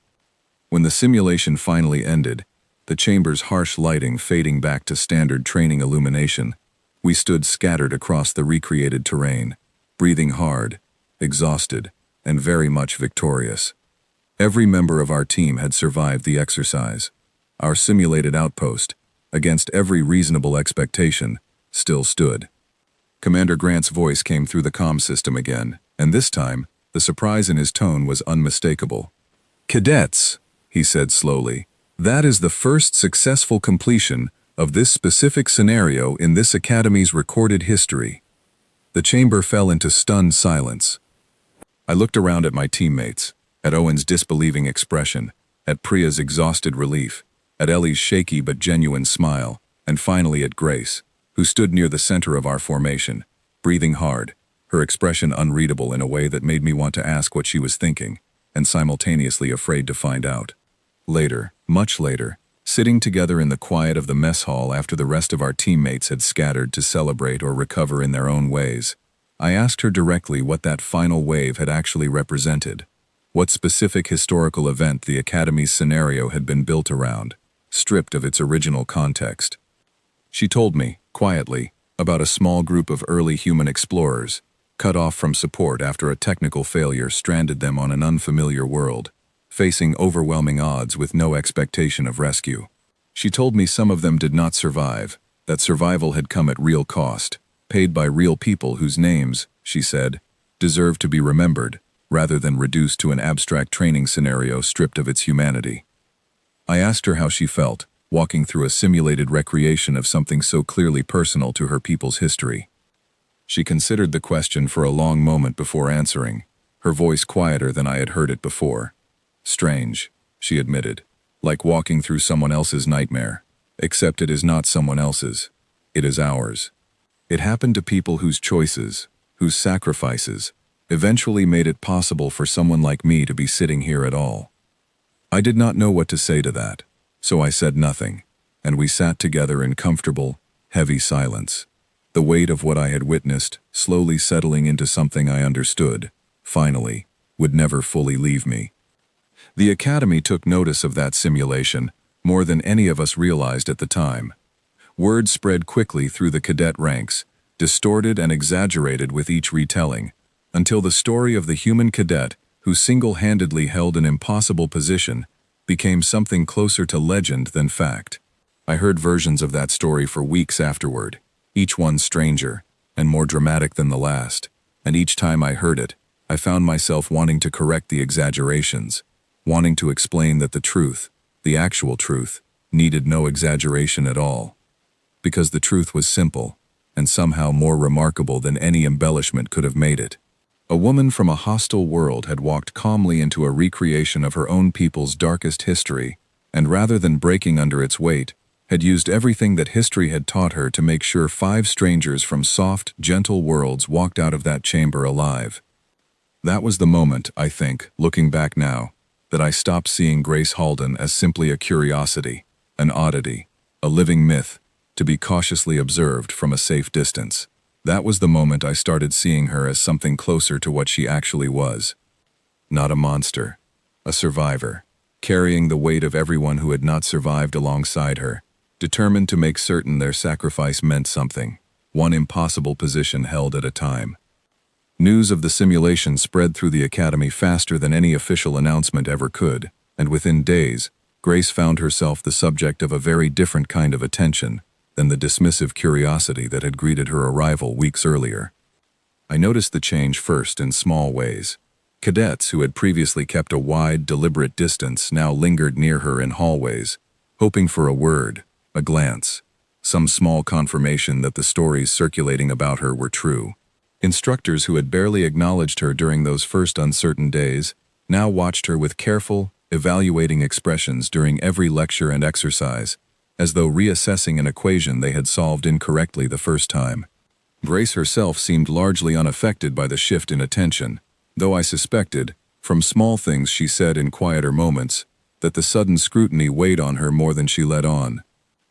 When the simulation finally ended, the chamber's harsh lighting fading back to standard training illumination, we stood scattered across the recreated terrain, breathing hard, exhausted, and very much victorious. Every member of our team had survived the exercise. Our simulated outpost, against every reasonable expectation, still stood. Commander Grant's voice came through the comm system again, and this time, the surprise in his tone was unmistakable. "Cadets," he said slowly, "that is the first successful completion of this specific scenario in this Academy's recorded history." The chamber fell into stunned silence. I looked around at my teammates, at Owen's disbelieving expression, at Priya's exhausted relief, at Ellie's shaky but genuine smile, and finally at Grace, who stood near the center of our formation, breathing hard, her expression unreadable in a way that made me want to ask what she was thinking, and simultaneously afraid to find out. Later, much later, sitting together in the quiet of the mess hall after the rest of our teammates had scattered to celebrate or recover in their own ways, I asked her directly what that final wave had actually represented, what specific historical event the Academy's scenario had been built around, stripped of its original context. She told me, quietly, about a small group of early human explorers, cut off from support after a technical failure stranded them on an unfamiliar world, facing overwhelming odds with no expectation of rescue. She told me some of them did not survive, that survival had come at real cost, paid by real people whose names, she said, deserved to be remembered, rather than reduced to an abstract training scenario stripped of its humanity. I asked her how she felt, walking through a simulated recreation of something so clearly personal to her people's history. She considered the question for a long moment before answering, her voice quieter than I had heard it before. Strange, she admitted, like walking through someone else's nightmare, except it is not someone else's, it is ours. It happened to people whose choices, whose sacrifices, eventually made it possible for someone like me to be sitting here at all. I did not know what to say to that, so I said nothing, and we sat together in comfortable, heavy silence. The weight of what I had witnessed, slowly settling into something I understood, finally, would never fully leave me. The Academy took notice of that simulation, more than any of us realized at the time. Word spread quickly through the cadet ranks, distorted and exaggerated with each retelling, until the story of the human cadet, who single-handedly held an impossible position, became something closer to legend than fact. I heard versions of that story for weeks afterward, each one stranger and more dramatic than the last, and each time I heard it, I found myself wanting to correct the exaggerations, wanting to explain that the truth, the actual truth, needed no exaggeration at all. Because the truth was simple, and somehow more remarkable than any embellishment could have made it. A woman from a hostile world had walked calmly into a recreation of her own people's darkest history, and rather than breaking under its weight, had used everything that history had taught her to make sure 5 strangers from soft, gentle worlds walked out of that chamber alive. That was the moment, I think, looking back now, that I stopped seeing Grace Halden as simply a curiosity, an oddity, a living myth, to be cautiously observed from a safe distance. That was the moment I started seeing her as something closer to what she actually was. Not a monster, a survivor, carrying the weight of everyone who had not survived alongside her, determined to make certain their sacrifice meant something, one impossible position held at a time. News of the simulation spread through the Academy faster than any official announcement ever could, and within days, Grace found herself the subject of a very different kind of attention than the dismissive curiosity that had greeted her arrival weeks earlier. I noticed the change first in small ways. Cadets who had previously kept a wide, deliberate distance now lingered near her in hallways, hoping for a word, a glance, some small confirmation that the stories circulating about her were true. Instructors who had barely acknowledged her during those first uncertain days now watched her with careful, evaluating expressions during every lecture and exercise, as though reassessing an equation they had solved incorrectly the first time. Grace herself seemed largely unaffected by the shift in attention, though I suspected, from small things she said in quieter moments, that the sudden scrutiny weighed on her more than she let on.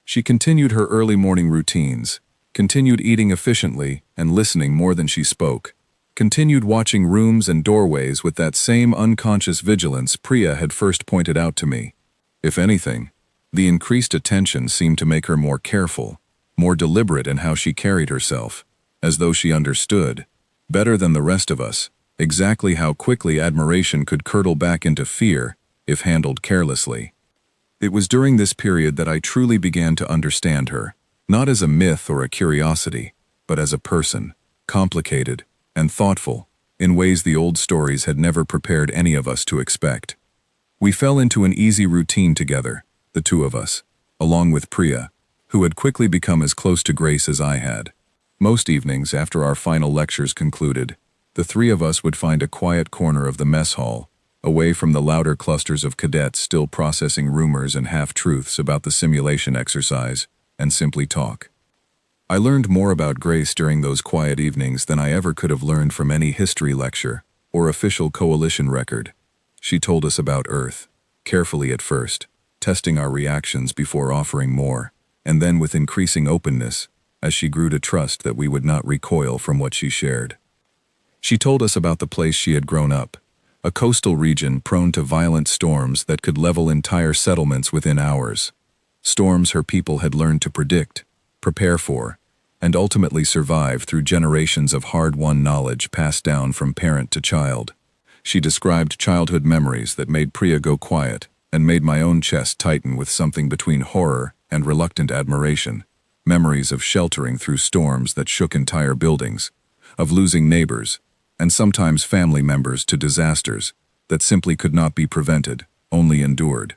She continued her early morning routines, continued eating efficiently and listening more than she spoke, continued watching rooms and doorways with that same unconscious vigilance Priya had first pointed out to me. If anything, the increased attention seemed to make her more careful, more deliberate in how she carried herself, as though she understood, better than the rest of us, exactly how quickly admiration could curdle back into fear if handled carelessly. It was during this period that I truly began to understand her, not as a myth or a curiosity, but as a person, complicated and thoughtful, in ways the old stories had never prepared any of us to expect. We fell into an easy routine together, the two of us, along with Priya, who had quickly become as close to Grace as I had. Most evenings, after our final lectures concluded, the 3 of us would find a quiet corner of the mess hall, away from the louder clusters of cadets still processing rumors and half-truths about the simulation exercise, and simply talk. I learned more about Grace during those quiet evenings than I ever could have learned from any history lecture or official coalition record. She told us about Earth, carefully at first, testing our reactions before offering more, and then with increasing openness, as she grew to trust that we would not recoil from what she shared. She told us about the place she had grown up, a coastal region prone to violent storms that could level entire settlements within hours. Storms her people had learned to predict, prepare for, and ultimately survive through generations of hard-won knowledge passed down from parent to child. She described childhood memories that made Priya go quiet and made my own chest tighten with something between horror and reluctant admiration. Memories of sheltering through storms that shook entire buildings, of losing neighbors, and sometimes family members to disasters that simply could not be prevented, only endured.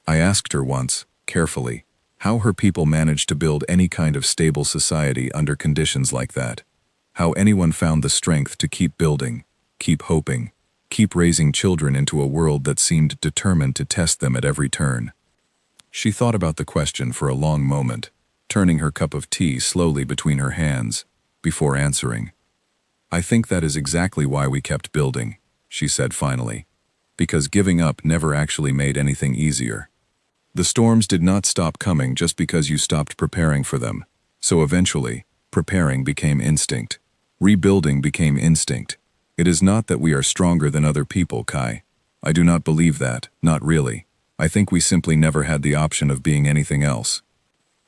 I asked her once, carefully, how her people managed to build any kind of stable society under conditions like that. How anyone found the strength to keep building, keep hoping, keep raising children into a world that seemed determined to test them at every turn. She thought about the question for a long moment, turning her cup of tea slowly between her hands, before answering. I think that is exactly why we kept building, she said finally, because giving up never actually made anything easier. The storms did not stop coming just because you stopped preparing for them, so eventually, preparing became instinct. Rebuilding became instinct. It is not that we are stronger than other people, Kai. I do not believe that, not really. I think we simply never had the option of being anything else.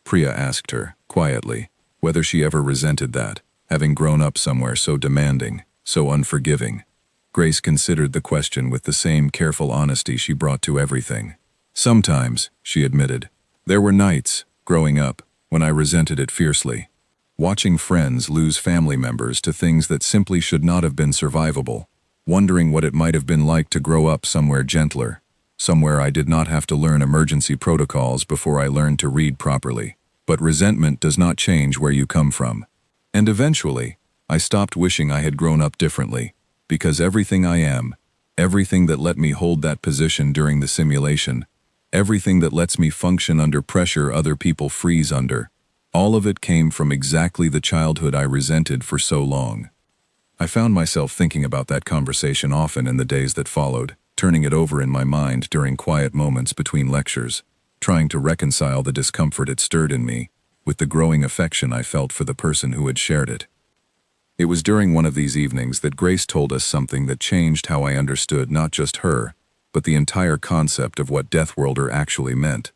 Priya asked her, quietly, whether she ever resented that, having grown up somewhere so demanding, so unforgiving. Grace considered the question with the same careful honesty she brought to everything. Sometimes, she admitted, there were nights, growing up, when I resented it fiercely. Watching friends lose family members to things that simply should not have been survivable, wondering what it might have been like to grow up somewhere gentler, somewhere I did not have to learn emergency protocols before I learned to read properly. But resentment does not change where you come from. And eventually, I stopped wishing I had grown up differently, because everything I am, everything that let me hold that position during the simulation, everything that lets me function under pressure other people freeze under, all of it came from exactly the childhood I resented for so long. I found myself thinking about that conversation often in the days that followed, turning it over in my mind during quiet moments between lectures, trying to reconcile the discomfort it stirred in me with the growing affection I felt for the person who had shared it. It was during one of these evenings that Grace told us something that changed how I understood not just her, but the entire concept of what Deathworlder actually meant.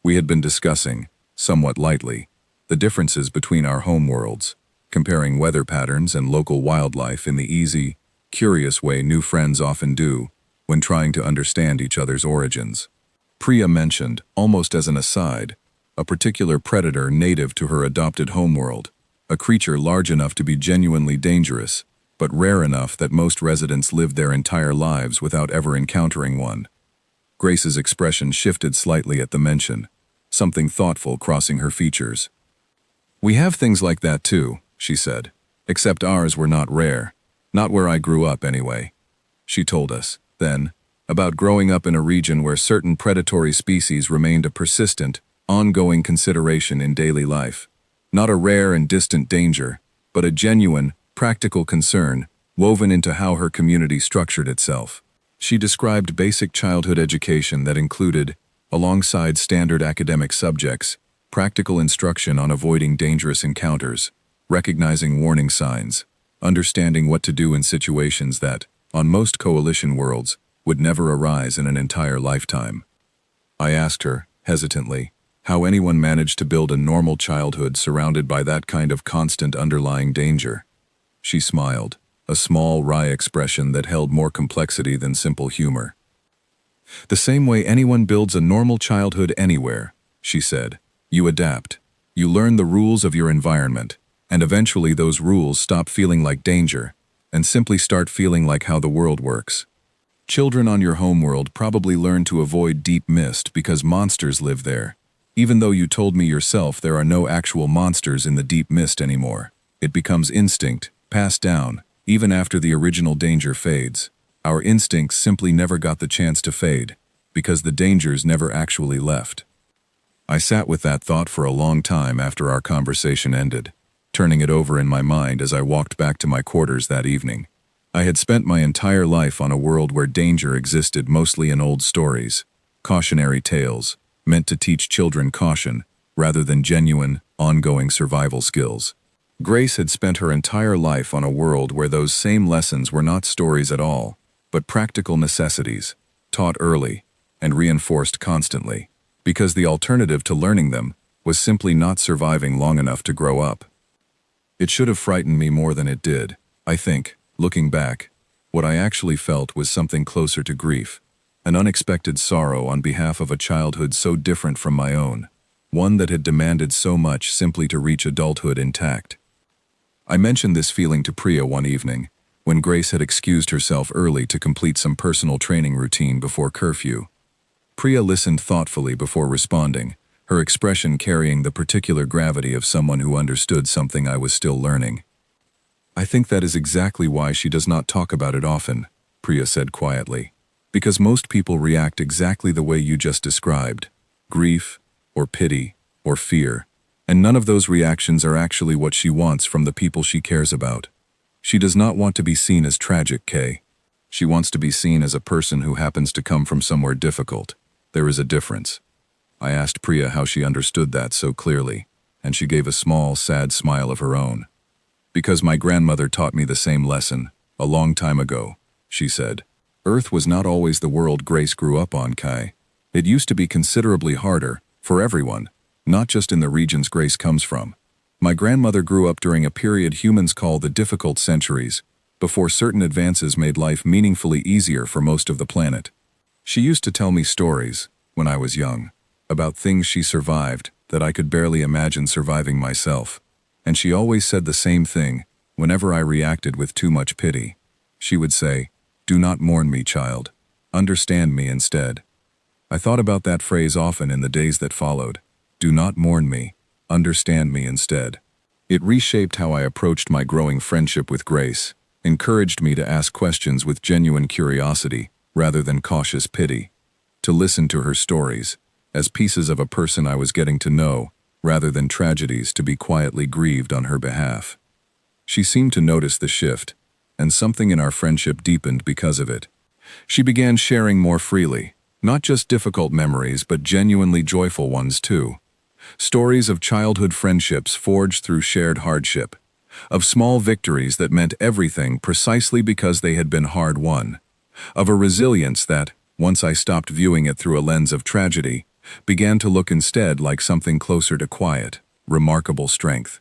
We had been discussing, somewhat lightly, the differences between our homeworlds, comparing weather patterns and local wildlife in the easy, curious way new friends often do when trying to understand each other's origins. Priya mentioned, almost as an aside, a particular predator native to her adopted homeworld, a creature large enough to be genuinely dangerous, but rare enough that most residents lived their entire lives without ever encountering one. Grace's expression shifted slightly at the mention, something thoughtful crossing her features. We have things like that too, she said, except ours were not rare, not where I grew up anyway. She told us, then, about growing up in a region where certain predatory species remained a persistent, ongoing consideration in daily life. Not a rare and distant danger, but a genuine, practical concern woven into how her community structured itself. She described basic childhood education that included, alongside standard academic subjects, practical instruction on avoiding dangerous encounters, recognizing warning signs, understanding what to do in situations that, on most coalition worlds, would never arise in an entire lifetime. I asked her, hesitantly, how anyone managed to build a normal childhood surrounded by that kind of constant underlying danger. She smiled, a small, wry expression that held more complexity than simple humor. The same way anyone builds a normal childhood anywhere, she said. You adapt. You learn the rules of your environment, and eventually those rules stop feeling like danger, and simply start feeling like how the world works. Children on your homeworld probably learn to avoid deep mist because monsters live there, even though you told me yourself there are no actual monsters in the deep mist anymore. It becomes instinct, passed down, even after the original danger fades. Our instincts simply never got the chance to fade, because the dangers never actually left. I sat with that thought for a long time after our conversation ended, turning it over in my mind as I walked back to my quarters that evening. I had spent my entire life on a world where danger existed mostly in old stories, cautionary tales, meant to teach children caution, rather than genuine, ongoing survival skills. Grace had spent her entire life on a world where those same lessons were not stories at all, but practical necessities, taught early, and reinforced constantly, because the alternative to learning them was simply not surviving long enough to grow up. It should have frightened me more than it did. I think, looking back, what I actually felt was something closer to grief, an unexpected sorrow on behalf of a childhood so different from my own, one that had demanded so much simply to reach adulthood intact. I mentioned this feeling to Priya one evening, when Grace had excused herself early to complete some personal training routine before curfew. Priya listened thoughtfully before responding, her expression carrying the particular gravity of someone who understood something I was still learning. "I think that is exactly why she does not talk about it often," Priya said quietly. "Because most people react exactly the way you just described. Grief, or pity, or fear. And none of those reactions are actually what she wants from the people she cares about. She does not want to be seen as tragic, Kay. She wants to be seen as a person who happens to come from somewhere difficult. There is a difference." I asked Priya how she understood that so clearly, and she gave a small, sad smile of her own. "Because my grandmother taught me the same lesson, a long time ago," she said. "Earth was not always the world Grace grew up on, Kai. It used to be considerably harder, for everyone, not just in the regions Grace comes from. My grandmother grew up during a period humans call the difficult centuries, before certain advances made life meaningfully easier for most of the planet. She used to tell me stories, when I was young, about things she survived that I could barely imagine surviving myself. And she always said the same thing whenever I reacted with too much pity. She would say, 'Do not mourn me, child. Understand me instead.' I thought about that phrase often in the days that followed. Do not mourn me. Understand me instead. It reshaped how I approached my growing friendship with Grace, encouraged me to ask questions with genuine curiosity rather than cautious pity, to listen to her stories as pieces of a person I was getting to know rather than tragedies to be quietly grieved on her behalf. She seemed to notice the shift, and something in our friendship deepened because of it. She began sharing more freely, not just difficult memories but genuinely joyful ones too. Stories of childhood friendships forged through shared hardship, of small victories that meant everything precisely because they had been hard-won, of a resilience that, once I stopped viewing it through a lens of tragedy, began to look instead like something closer to quiet, remarkable strength.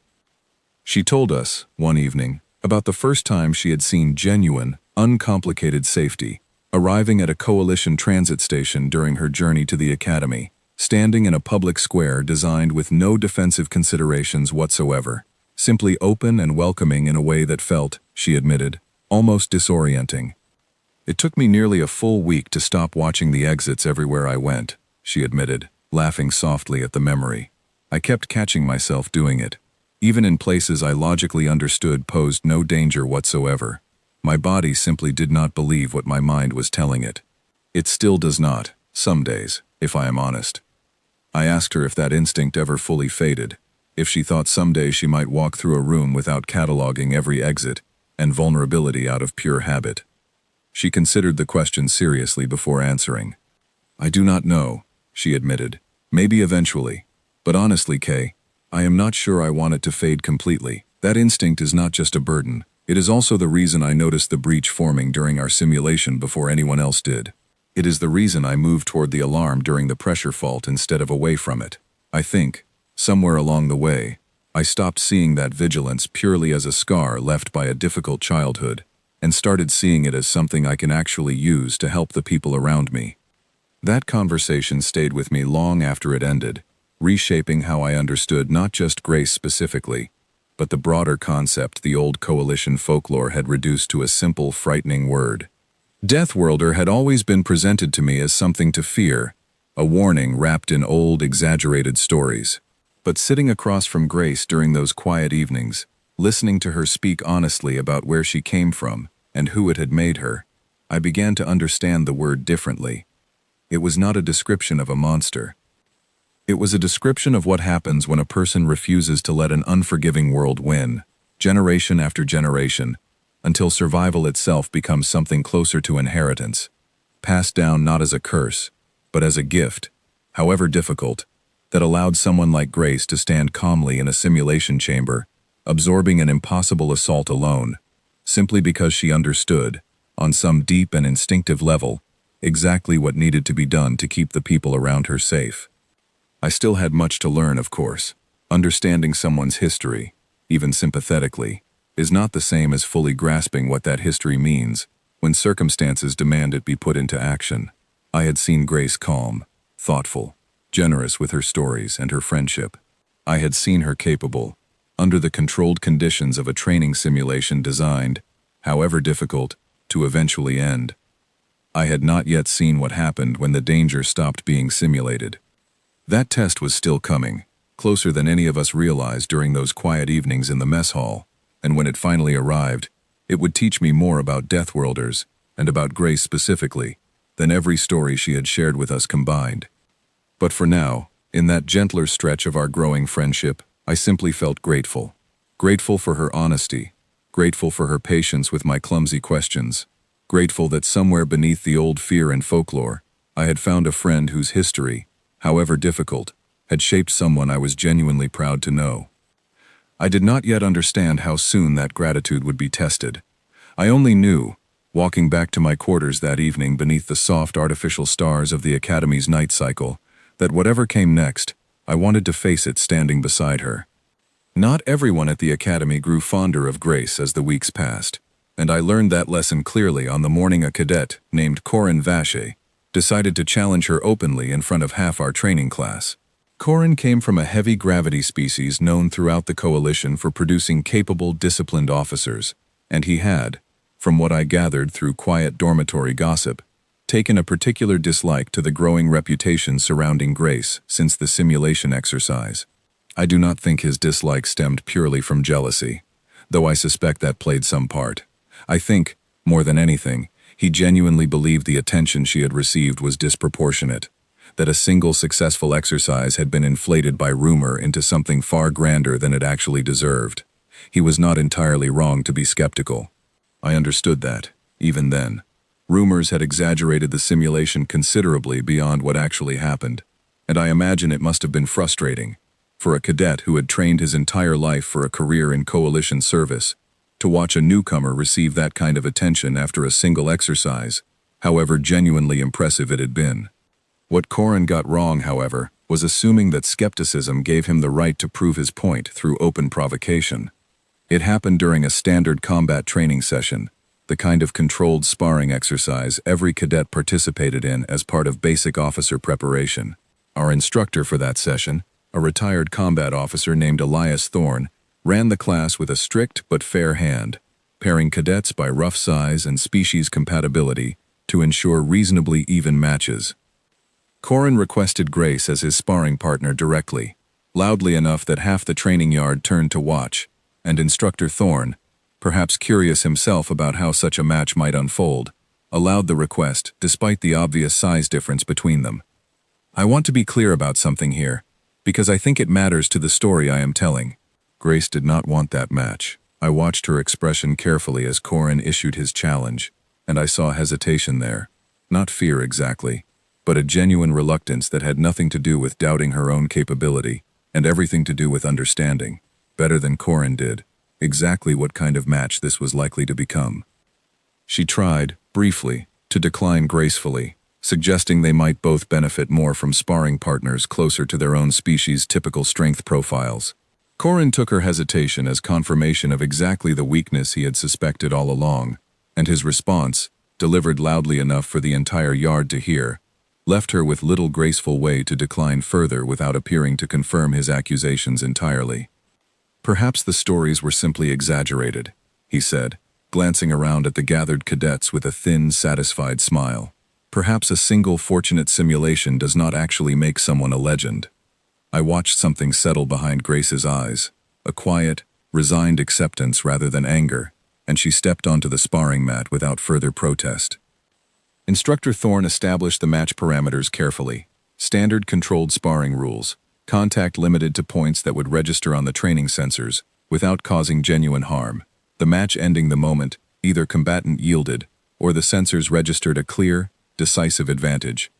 She told us, one evening, about the first time she had seen genuine, uncomplicated safety, arriving at a coalition transit station during her journey to the academy, standing in a public square designed with no defensive considerations whatsoever, simply open and welcoming in a way that felt, she admitted, almost disorienting. "It took me nearly a full week to stop watching the exits everywhere I went," she admitted, laughing softly at the memory. "I kept catching myself doing it, even in places I logically understood posed no danger whatsoever. My body simply did not believe what my mind was telling it. It still does not, some days, if I am honest." I asked her if that instinct ever fully faded, if she thought someday she might walk through a room without cataloging every exit and vulnerability out of pure habit. She considered the question seriously before answering. "I do not know," she admitted. "Maybe eventually. But honestly, Kay, I am not sure I want it to fade completely. That instinct is not just a burden. It is also the reason I noticed the breach forming during our simulation before anyone else did. It is the reason I moved toward the alarm during the pressure fault instead of away from it. I think, somewhere along the way, I stopped seeing that vigilance purely as a scar left by a difficult childhood, and started seeing it as something I can actually use to help the people around me." That conversation stayed with me long after it ended, reshaping how I understood not just Grace specifically, but the broader concept the old coalition folklore had reduced to a simple, frightening word. Deathworlder had always been presented to me as something to fear, a warning wrapped in old, exaggerated stories. But sitting across from Grace during those quiet evenings, listening to her speak honestly about where she came from and who it had made her, I began to understand the word differently. It was not a description of a monster. It was a description of what happens when a person refuses to let an unforgiving world win, generation after generation, until survival itself becomes something closer to inheritance, passed down not as a curse, but as a gift, however difficult, that allowed someone like Grace to stand calmly in a simulation chamber, absorbing an impossible assault alone, simply because she understood, on some deep and instinctive level, exactly what needed to be done to keep the people around her safe. I still had much to learn, of course. Understanding someone's history, even sympathetically, is not the same as fully grasping what that history means when circumstances demand it be put into action. I had seen Grace calm, thoughtful, generous with her stories and her friendship. I had seen her capable, under the controlled conditions of a training simulation designed, however difficult, to eventually end. I had not yet seen what happened when the danger stopped being simulated. That test was still coming, closer than any of us realized during those quiet evenings in the mess hall, and when it finally arrived, it would teach me more about Deathworlders, and about Grace specifically, than every story she had shared with us combined. But for now, in that gentler stretch of our growing friendship, I simply felt grateful. Grateful for her honesty, grateful for her patience with my clumsy questions, grateful that somewhere beneath the old fear and folklore, I had found a friend whose history, however difficult, had shaped someone I was genuinely proud to know. I did not yet understand how soon that gratitude would be tested. I only knew, walking back to my quarters that evening beneath the soft artificial stars of the Academy's night cycle, that whatever came next, I wanted to face it standing beside her. Not everyone at the Academy grew fonder of Grace as the weeks passed, and I learned that lesson clearly on the morning a cadet named Corin Vache decided to challenge her openly in front of half our training class. Corin came from a heavy gravity species known throughout the Coalition for producing capable, disciplined officers, and he had, from what I gathered through quiet dormitory gossip, taken a particular dislike to the growing reputation surrounding Grace since the simulation exercise. I do not think his dislike stemmed purely from jealousy, though I suspect that played some part. I think, more than anything, he genuinely believed the attention she had received was disproportionate, that a single successful exercise had been inflated by rumor into something far grander than it actually deserved. He was not entirely wrong to be skeptical. I understood that, even then. Rumors had exaggerated the simulation considerably beyond what actually happened, and I imagine it must have been frustrating for a cadet who had trained his entire life for a career in Coalition service to watch a newcomer receive that kind of attention after a single exercise, however genuinely impressive it had been. What Corin got wrong, however, was assuming that skepticism gave him the right to prove his point through open provocation. It happened during a standard combat training session, the kind of controlled sparring exercise every cadet participated in as part of basic officer preparation. Our instructor for that session, a retired combat officer named Elias Thorne, ran the class with a strict but fair hand, pairing cadets by rough size and species compatibility to ensure reasonably even matches. Corin requested Grace as his sparring partner directly, loudly enough that half the training yard turned to watch, and Instructor Thorne, perhaps curious himself about how such a match might unfold, allowed the request despite the obvious size difference between them. I want to be clear about something here, because I think it matters to the story I am telling. Grace did not want that match. I watched her expression carefully as Corin issued his challenge, and I saw hesitation there. Not fear exactly, but a genuine reluctance that had nothing to do with doubting her own capability, and everything to do with understanding, better than Corin did, exactly what kind of match this was likely to become. She tried, briefly, to decline gracefully, suggesting they might both benefit more from sparring partners closer to their own species' typical strength profiles. Corin took her hesitation as confirmation of exactly the weakness he had suspected all along, and his response, delivered loudly enough for the entire yard to hear, left her with little graceful way to decline further without appearing to confirm his accusations entirely. Perhaps the stories were simply exaggerated, he said, glancing around at the gathered cadets with a thin, satisfied smile. Perhaps a single fortunate simulation does not actually make someone a legend. I watched something settle behind Grace's eyes, a quiet, resigned acceptance rather than anger, and she stepped onto the sparring mat without further protest. Instructor Thorne established the match parameters carefully. Standard controlled sparring rules, contact limited to points that would register on the training sensors, without causing genuine harm. The match ending the moment either combatant yielded, or the sensors registered a clear, decisive advantage.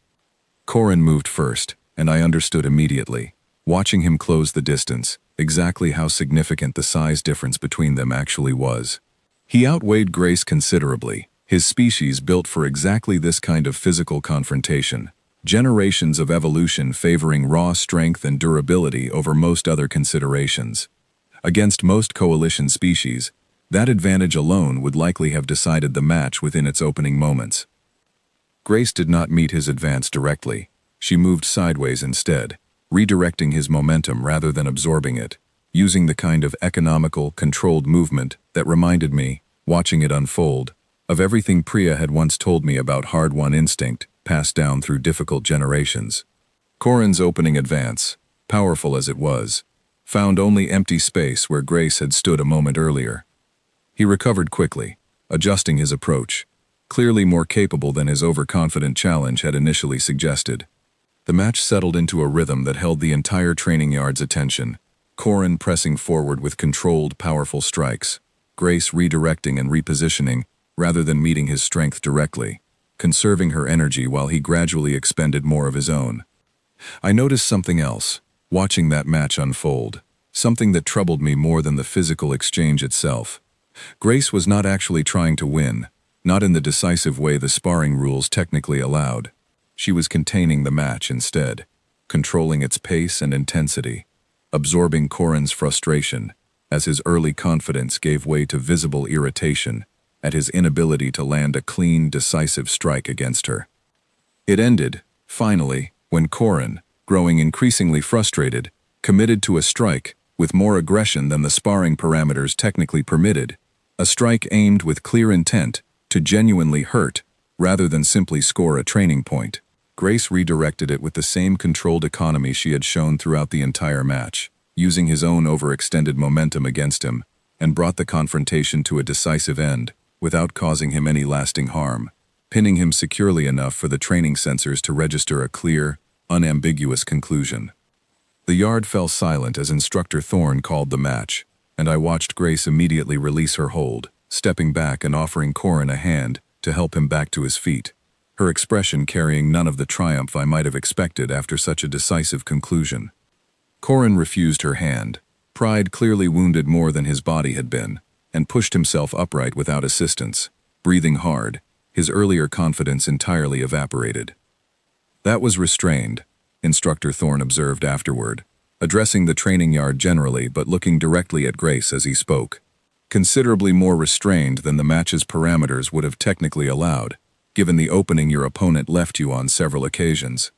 Corin moved first, and I understood immediately, watching him close the distance, exactly how significant the size difference between them actually was. He outweighed Grace considerably, his species built for exactly this kind of physical confrontation, generations of evolution favoring raw strength and durability over most other considerations. Against most coalition species, that advantage alone would likely have decided the match within its opening moments. Grace did not meet his advance directly. She moved sideways instead, redirecting his momentum rather than absorbing it, using the kind of economical, controlled movement that reminded me, watching it unfold, of everything Priya had once told me about hard-won instinct passed down through difficult generations. Corin's opening advance, powerful as it was, found only empty space where Grace had stood a moment earlier. He recovered quickly, adjusting his approach, clearly more capable than his overconfident challenge had initially suggested. The match settled into a rhythm that held the entire training yard's attention, Corin pressing forward with controlled, powerful strikes, Grace redirecting and repositioning rather than meeting his strength directly, conserving her energy while he gradually expended more of his own. I noticed something else, watching that match unfold, something that troubled me more than the physical exchange itself. Grace was not actually trying to win, not in the decisive way the sparring rules technically allowed. She was containing the match instead, controlling its pace and intensity, absorbing Corin's frustration as his early confidence gave way to visible irritation at his inability to land a clean, decisive strike against her. It ended, finally, when Corin, growing increasingly frustrated, committed to a strike with more aggression than the sparring parameters technically permitted, a strike aimed with clear intent to genuinely hurt rather than simply score a training point. Grace redirected it with the same controlled economy she had shown throughout the entire match, using his own overextended momentum against him, and brought the confrontation to a decisive end without causing him any lasting harm, pinning him securely enough for the training sensors to register a clear, unambiguous conclusion. The yard fell silent as Instructor Thorne called the match, and I watched Grace immediately release her hold, stepping back and offering Corin a hand to help him back to his feet, her expression carrying none of the triumph I might have expected after such a decisive conclusion. Corin refused her hand, pride clearly wounded more than his body had been, and pushed himself upright without assistance, breathing hard, his earlier confidence entirely evaporated. That was restrained, Instructor Thorne observed afterward, addressing the training yard generally but looking directly at Grace as he spoke. Considerably more restrained than the match's parameters would have technically allowed, given the opening your opponent left you on several occasions.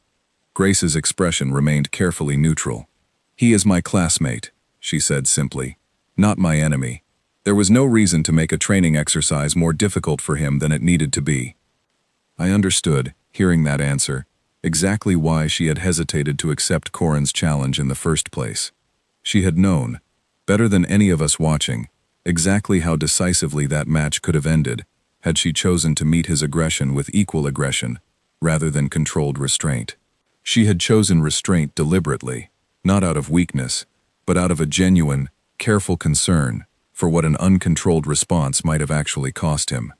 Grace's expression remained carefully neutral. "He is my classmate," she said simply, "not my enemy." There was no reason to make a training exercise more difficult for him than it needed to be. I understood, hearing that answer, exactly why she had hesitated to accept Corin's challenge in the first place. She had known, better than any of us watching, exactly how decisively that match could have ended had she chosen to meet his aggression with equal aggression, rather than controlled restraint. She had chosen restraint deliberately, not out of weakness, but out of a genuine, careful concern for what an uncontrolled response might have actually cost him.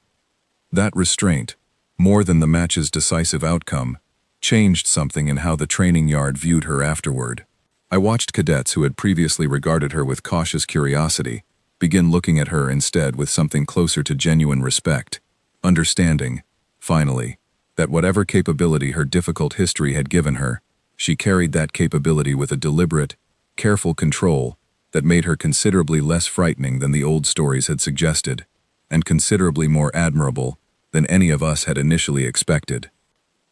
That restraint, more than the match's decisive outcome, changed something in how the training yard viewed her afterward. I watched cadets who had previously regarded her with cautious curiosity begin looking at her instead with something closer to genuine respect, understanding, finally, that whatever capability her difficult history had given her, she carried that capability with a deliberate, careful control that made her considerably less frightening than the old stories had suggested, and considerably more admirable than any of us had initially expected.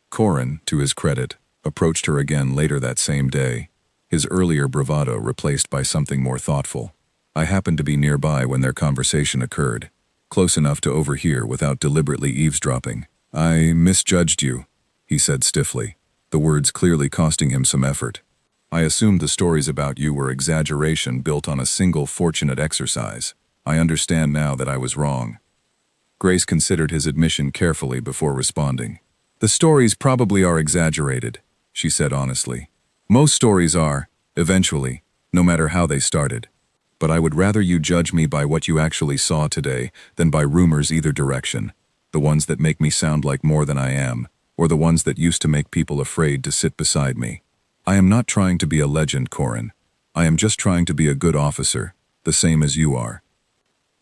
Corin, to his credit, approached her again later that same day, his earlier bravado replaced by something more thoughtful. I happened to be nearby when their conversation occurred, close enough to overhear without deliberately eavesdropping. "I misjudged you," he said stiffly, the words clearly costing him some effort. "I assumed the stories about you were exaggeration built on a single fortunate exercise. I understand now that I was wrong." Grace considered his admission carefully before responding. "The stories probably are exaggerated," she said honestly. "Most stories are, eventually, no matter how they started. But I would rather you judge me by what you actually saw today than by rumors either direction, the ones that make me sound like more than I am, or the ones that used to make people afraid to sit beside me. I am not trying to be a legend, Corin. I am just trying to be a good officer, the same as you are."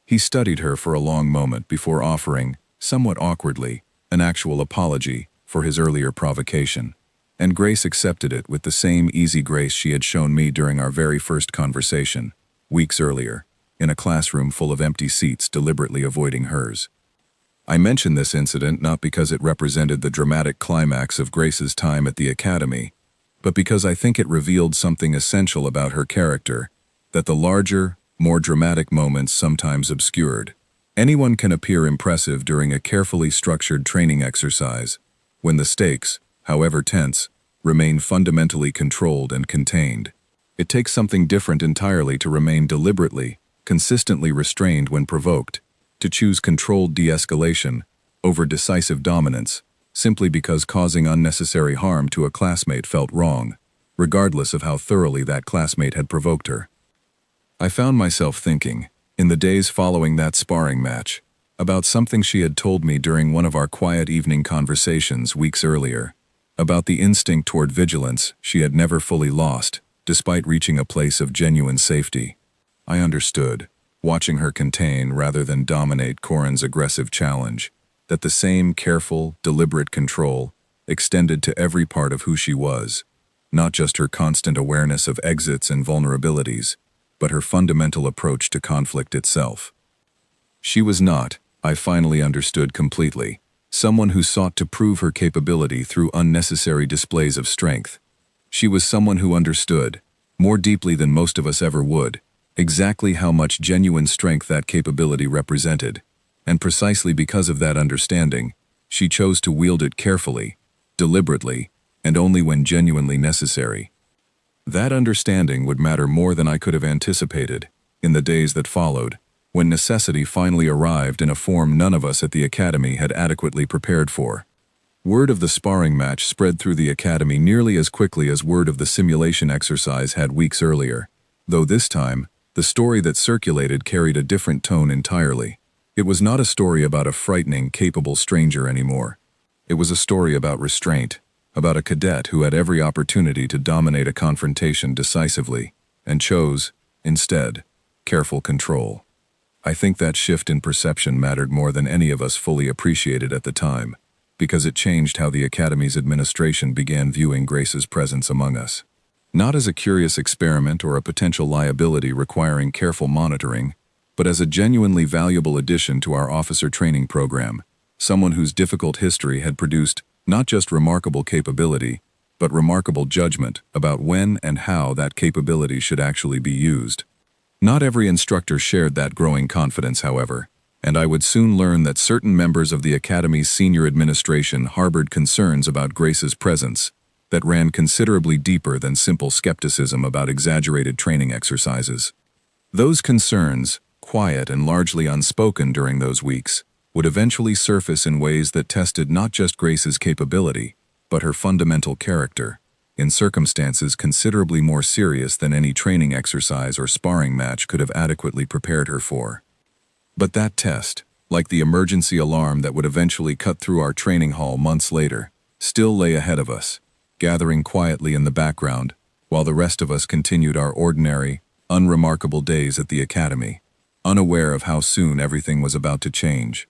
He studied her for a long moment before offering, somewhat awkwardly, an actual apology for his earlier provocation, and Grace accepted it with the same easy grace she had shown me during our very first conversation, weeks earlier, in a classroom full of empty seats deliberately avoiding hers. I mention this incident not because it represented the dramatic climax of Grace's time at the academy, but because I think it revealed something essential about her character that the larger, more dramatic moments sometimes obscured. Anyone can appear impressive during a carefully structured training exercise, when the stakes, however tense, remain fundamentally controlled and contained. It takes something different entirely to remain deliberately, consistently restrained when provoked, to choose controlled de-escalation over decisive dominance, simply because causing unnecessary harm to a classmate felt wrong, regardless of how thoroughly that classmate had provoked her. I found myself thinking, in the days following that sparring match, about something she had told me during one of our quiet evening conversations weeks earlier, about the instinct toward vigilance she had never fully lost, despite reaching a place of genuine safety. I understood, watching her contain rather than dominate Corin's aggressive challenge, that the same careful, deliberate control extended to every part of who she was, not just her constant awareness of exits and vulnerabilities, but her fundamental approach to conflict itself. She was not, I finally understood completely, someone who sought to prove her capability through unnecessary displays of strength. She was someone who understood, more deeply than most of us ever would, exactly how much genuine strength that capability represented, and precisely because of that understanding, she chose to wield it carefully, deliberately, and only when genuinely necessary. That understanding would matter more than I could have anticipated in the days that followed, when necessity finally arrived in a form none of us at the Academy had adequately prepared for. Word of the sparring match spread through the Academy nearly as quickly as word of the simulation exercise had weeks earlier, though this time, the story that circulated carried a different tone entirely. It was not a story about a frightening, capable stranger anymore. It was a story about restraint, about a cadet who had every opportunity to dominate a confrontation decisively, and chose, instead, careful control. I think that shift in perception mattered more than any of us fully appreciated at the time, because it changed how the Academy's administration began viewing Grace's presence among us. Not as a curious experiment or a potential liability requiring careful monitoring, but as a genuinely valuable addition to our officer training program, someone whose difficult history had produced not just remarkable capability, but remarkable judgment about when and how that capability should actually be used. Not every instructor shared that growing confidence, however, and I would soon learn that certain members of the Academy's senior administration harbored concerns about Grace's presence that ran considerably deeper than simple skepticism about exaggerated training exercises. Those concerns, quiet and largely unspoken during those weeks, would eventually surface in ways that tested not just Grace's capability, but her fundamental character, in circumstances considerably more serious than any training exercise or sparring match could have adequately prepared her for. But that test, like the emergency alarm that would eventually cut through our training hall months later, still lay ahead of us, gathering quietly in the background, while the rest of us continued our ordinary, unremarkable days at the Academy, unaware of how soon everything was about to change.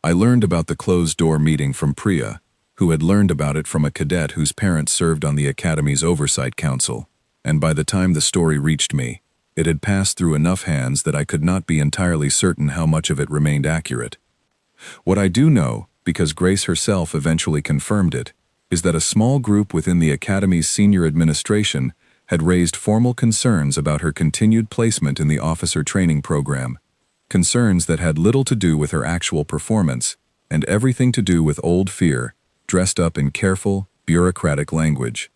I learned about the closed-door meeting from Priya, who had learned about it from a cadet whose parents served on the Academy's Oversight Council, and by the time the story reached me, it had passed through enough hands that I could not be entirely certain how much of it remained accurate. What I do know, because Grace herself eventually confirmed it, is that a small group within the Academy's senior administration had raised formal concerns about her continued placement in the officer training program, concerns that had little to do with her actual performance and everything to do with old fear, dressed up in careful, bureaucratic language.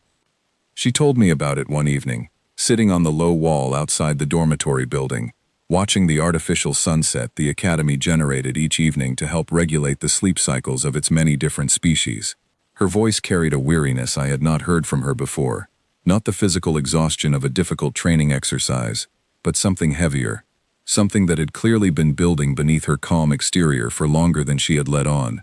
She told me about it one evening, sitting on the low wall outside the dormitory building, watching the artificial sunset the Academy generated each evening to help regulate the sleep cycles of its many different species. Her voice carried a weariness I had not heard from her before, not the physical exhaustion of a difficult training exercise, but something heavier, something that had clearly been building beneath her calm exterior for longer than she had let on.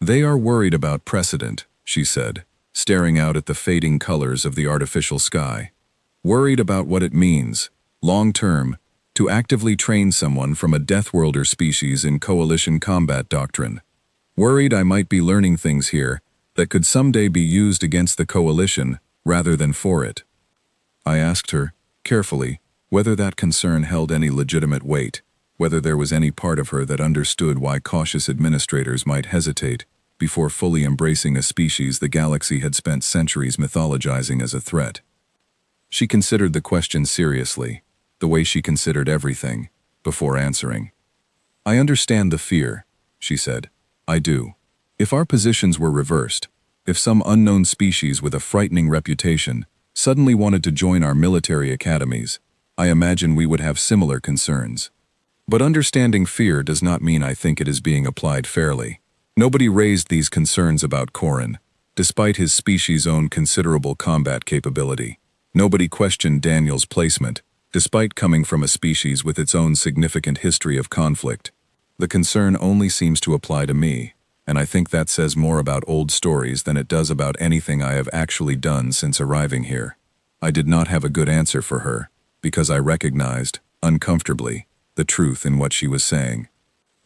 "They are worried about precedent," she said, staring out at the fading colors of the artificial sky. "Worried about what it means, long-term, to actively train someone from a Deathworlder species in coalition combat doctrine. Worried I might be learning things here that could someday be used against the coalition rather than for it." I asked her, carefully, whether that concern held any legitimate weight, whether there was any part of her that understood why cautious administrators might hesitate before fully embracing a species the galaxy had spent centuries mythologizing as a threat. She considered the question seriously, the way she considered everything, before answering. "I understand the fear," she said. "I do. If our positions were reversed, if some unknown species with a frightening reputation suddenly wanted to join our military academies, I imagine we would have similar concerns. But understanding fear does not mean I think it is being applied fairly. Nobody raised these concerns about Corin, despite his species' own considerable combat capability. Nobody questioned Daniel's placement, despite coming from a species with its own significant history of conflict. The concern only seems to apply to me, and I think that says more about old stories than it does about anything I have actually done since arriving here. I did not have a good answer for her, because I recognized, uncomfortably, the truth in what she was saying.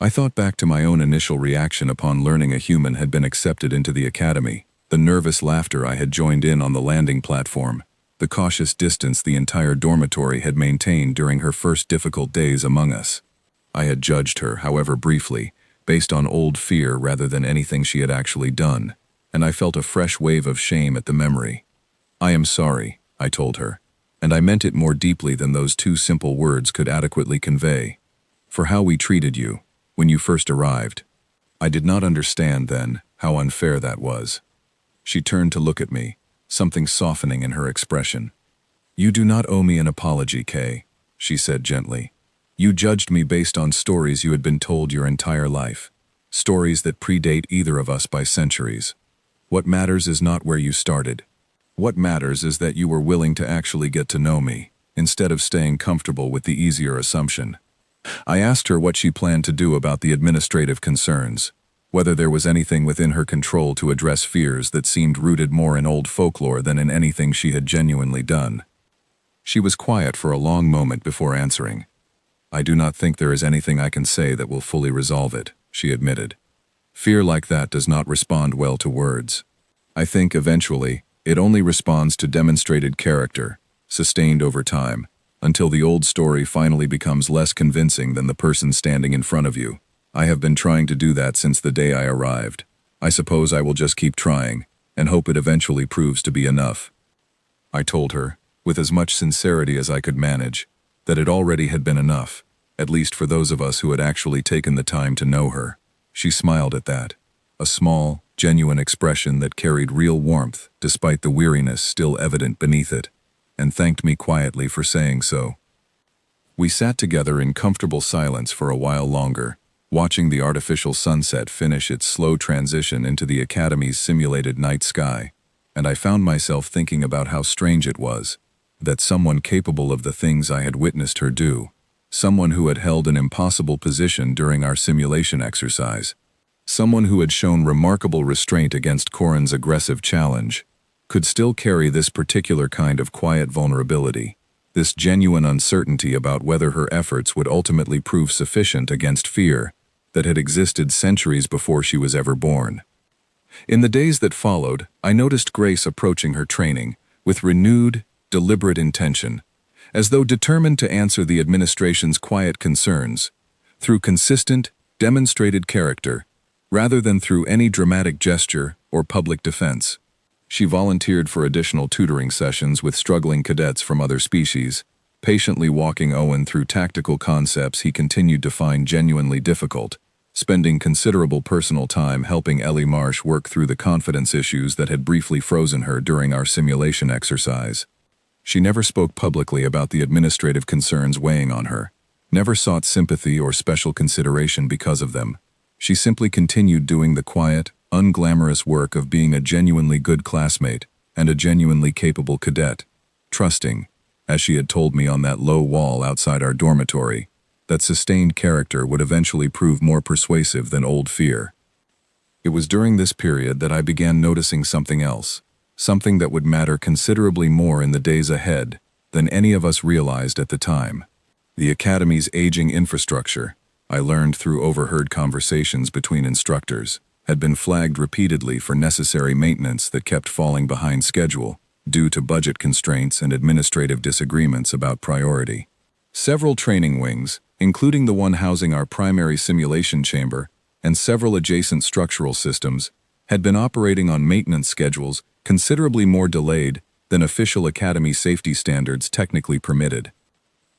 I thought back to my own initial reaction upon learning a human had been accepted into the academy, the nervous laughter I had joined in on the landing platform, the cautious distance the entire dormitory had maintained during her first difficult days among us. I had judged her, however briefly, based on old fear rather than anything she had actually done, and I felt a fresh wave of shame at the memory. "I am sorry," I told her, and I meant it more deeply than those two simple words could adequately convey. "For how we treated you when you first arrived." I did not understand then how unfair that was. She turned to look at me, something softening in her expression. "You do not owe me an apology, Kay," she said gently. "You judged me based on stories you had been told your entire life, stories that predate either of us by centuries. What matters is not where you started. What matters is that you were willing to actually get to know me, instead of staying comfortable with the easier assumption." I asked her what she planned to do about the administrative concerns, whether there was anything within her control to address fears that seemed rooted more in old folklore than in anything she had genuinely done. She was quiet for a long moment before answering. "I do not think there is anything I can say that will fully resolve it," she admitted. "Fear like that does not respond well to words. I think, eventually, it only responds to demonstrated character, sustained over time, until the old story finally becomes less convincing than the person standing in front of you. I have been trying to do that since the day I arrived. I suppose I will just keep trying, and hope it eventually proves to be enough." I told her, with as much sincerity as I could manage, that it already had been enough, at least for those of us who had actually taken the time to know her. She smiled at that, a small, genuine expression that carried real warmth despite the weariness still evident beneath it, and thanked me quietly for saying so. We sat together in comfortable silence for a while longer, watching the artificial sunset finish its slow transition into the Academy's simulated night sky, and I found myself thinking about how strange it was that someone capable of the things I had witnessed her do, someone who had held an impossible position during our simulation exercise, someone who had shown remarkable restraint against Corin's aggressive challenge, could still carry this particular kind of quiet vulnerability, this genuine uncertainty about whether her efforts would ultimately prove sufficient against fear that had existed centuries before she was ever born. In the days that followed, I noticed Grace approaching her training with renewed, deliberate intention, as though determined to answer the administration's quiet concerns through consistent, demonstrated character, rather than through any dramatic gesture or public defense. She volunteered for additional tutoring sessions with struggling cadets from other species, patiently walking Owen through tactical concepts he continued to find genuinely difficult, spending considerable personal time helping Ellie Marsh work through the confidence issues that had briefly frozen her during our simulation exercise. She never spoke publicly about the administrative concerns weighing on her, never sought sympathy or special consideration because of them. She simply continued doing the quiet, unglamorous work of being a genuinely good classmate and a genuinely capable cadet, trusting, as she had told me on that low wall outside our dormitory, that sustained character would eventually prove more persuasive than old fear. It was during this period that I began noticing something else, something that would matter considerably more in the days ahead than any of us realized at the time. The Academy's aging infrastructure, I learned through overheard conversations between instructors, had been flagged repeatedly for necessary maintenance that kept falling behind schedule due to budget constraints and administrative disagreements about priority. Several training wings, including the one housing our primary simulation chamber and several adjacent structural systems, had been operating on maintenance schedules considerably more delayed than official Academy safety standards technically permitted.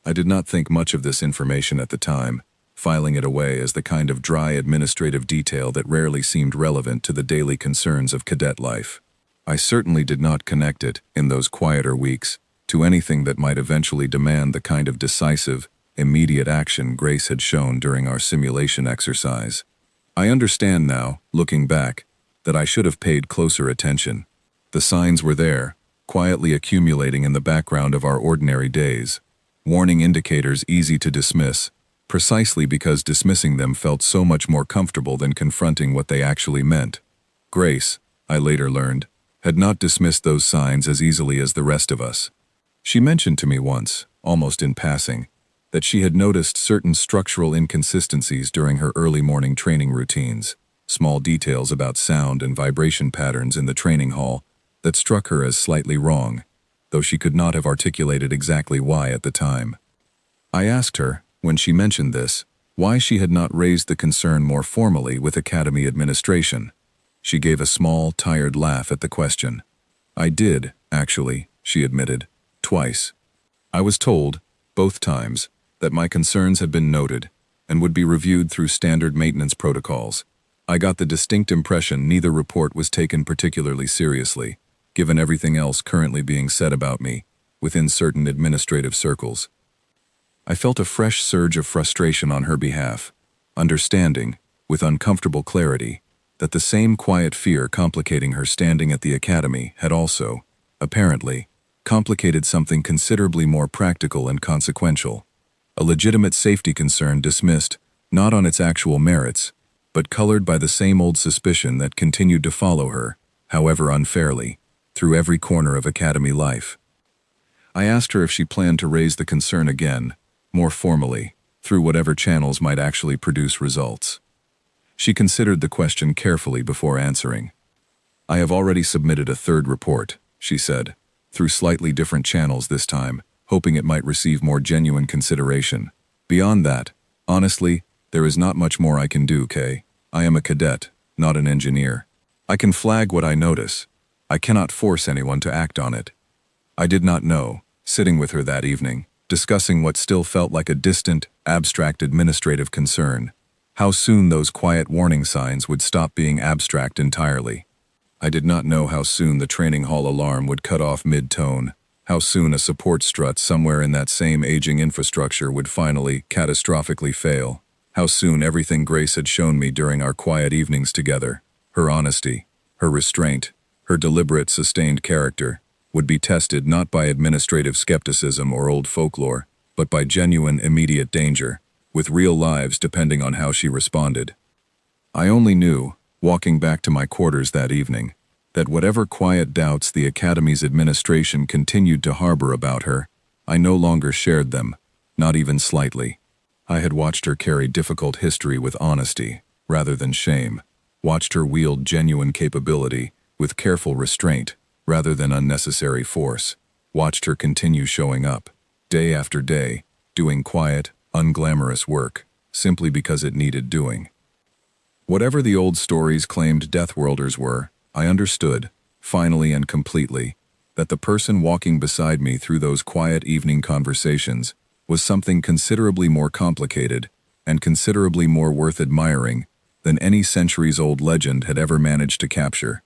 I did not think much of this information at the time, filing it away as the kind of dry administrative detail that rarely seemed relevant to the daily concerns of cadet life. I certainly did not connect it, in those quieter weeks, to anything that might eventually demand the kind of decisive, immediate action Grace had shown during our simulation exercise. I understand now, looking back, that I should have paid closer attention. The signs were there, quietly accumulating in the background of our ordinary days. Warning indicators easy to dismiss, precisely because dismissing them felt so much more comfortable than confronting what they actually meant. Grace, I later learned, had not dismissed those signs as easily as the rest of us. She mentioned to me once, almost in passing, that she had noticed certain structural inconsistencies during her early morning training routines, small details about sound and vibration patterns in the training hall that struck her as slightly wrong, though she could not have articulated exactly why at the time. I asked her, when she mentioned this, why she had not raised the concern more formally with Academy administration. She gave a small, tired laugh at the question. I did, actually, she admitted, twice. I was told, both times, that my concerns had been noted and would be reviewed through standard maintenance protocols. I got the distinct impression neither report was taken particularly seriously, given everything else currently being said about me within certain administrative circles. I felt a fresh surge of frustration on her behalf, understanding, with uncomfortable clarity, that the same quiet fear complicating her standing at the Academy had also, apparently, complicated something considerably more practical and consequential. A legitimate safety concern dismissed, not on its actual merits, but colored by the same old suspicion that continued to follow her, however unfairly, through every corner of Academy life. I asked her if she planned to raise the concern again, more formally, through whatever channels might actually produce results. She considered the question carefully before answering. I have already submitted a third report, she said, through slightly different channels this time, hoping it might receive more genuine consideration. Beyond that, honestly, there is not much more I can do, Kay. I am a cadet, not an engineer. I can flag what I notice. I cannot force anyone to act on it. I did not know, sitting with her that evening, discussing what still felt like a distant, abstract administrative concern, how soon those quiet warning signs would stop being abstract entirely. I did not know how soon the training hall alarm would cut off mid-tone, how soon a support strut somewhere in that same aging infrastructure would finally, catastrophically fail, how soon everything Grace had shown me during our quiet evenings together, her honesty, her restraint, her deliberate, sustained character, would be tested not by administrative skepticism or old folklore, but by genuine, immediate danger, with real lives depending on how she responded. I only knew, walking back to my quarters that evening, that whatever quiet doubts the Academy's administration continued to harbor about her, I no longer shared them, not even slightly. I had watched her carry difficult history with honesty, rather than shame, watched her wield genuine capability, with careful restraint, rather than unnecessary force, watched her continue showing up, day after day, doing quiet, unglamorous work, simply because it needed doing. Whatever the old stories claimed Deathworlders were, I understood, finally and completely, that the person walking beside me through those quiet evening conversations was something considerably more complicated and considerably more worth admiring than any centuries-old legend had ever managed to capture.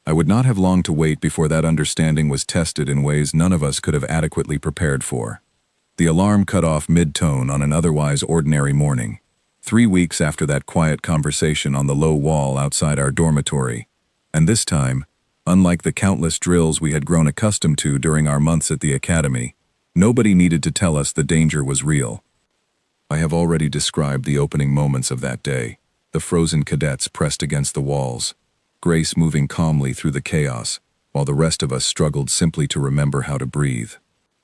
I would not have long to wait before that understanding was tested in ways none of us could have adequately prepared for. The alarm cut off mid-tone on an otherwise ordinary morning, 3 weeks after that quiet conversation on the low wall outside our dormitory, and this time, unlike the countless drills we had grown accustomed to during our months at the Academy, nobody needed to tell us the danger was real. I have already described the opening moments of that day, the frozen cadets pressed against the walls, Grace moving calmly through the chaos, while the rest of us struggled simply to remember how to breathe.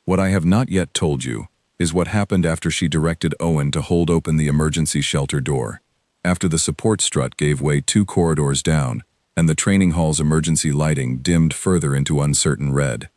What I have not yet told you is what happened after she directed Owen to hold open the emergency shelter door, after the support strut gave way 2 corridors down, and the training hall's emergency lighting dimmed further into uncertain red.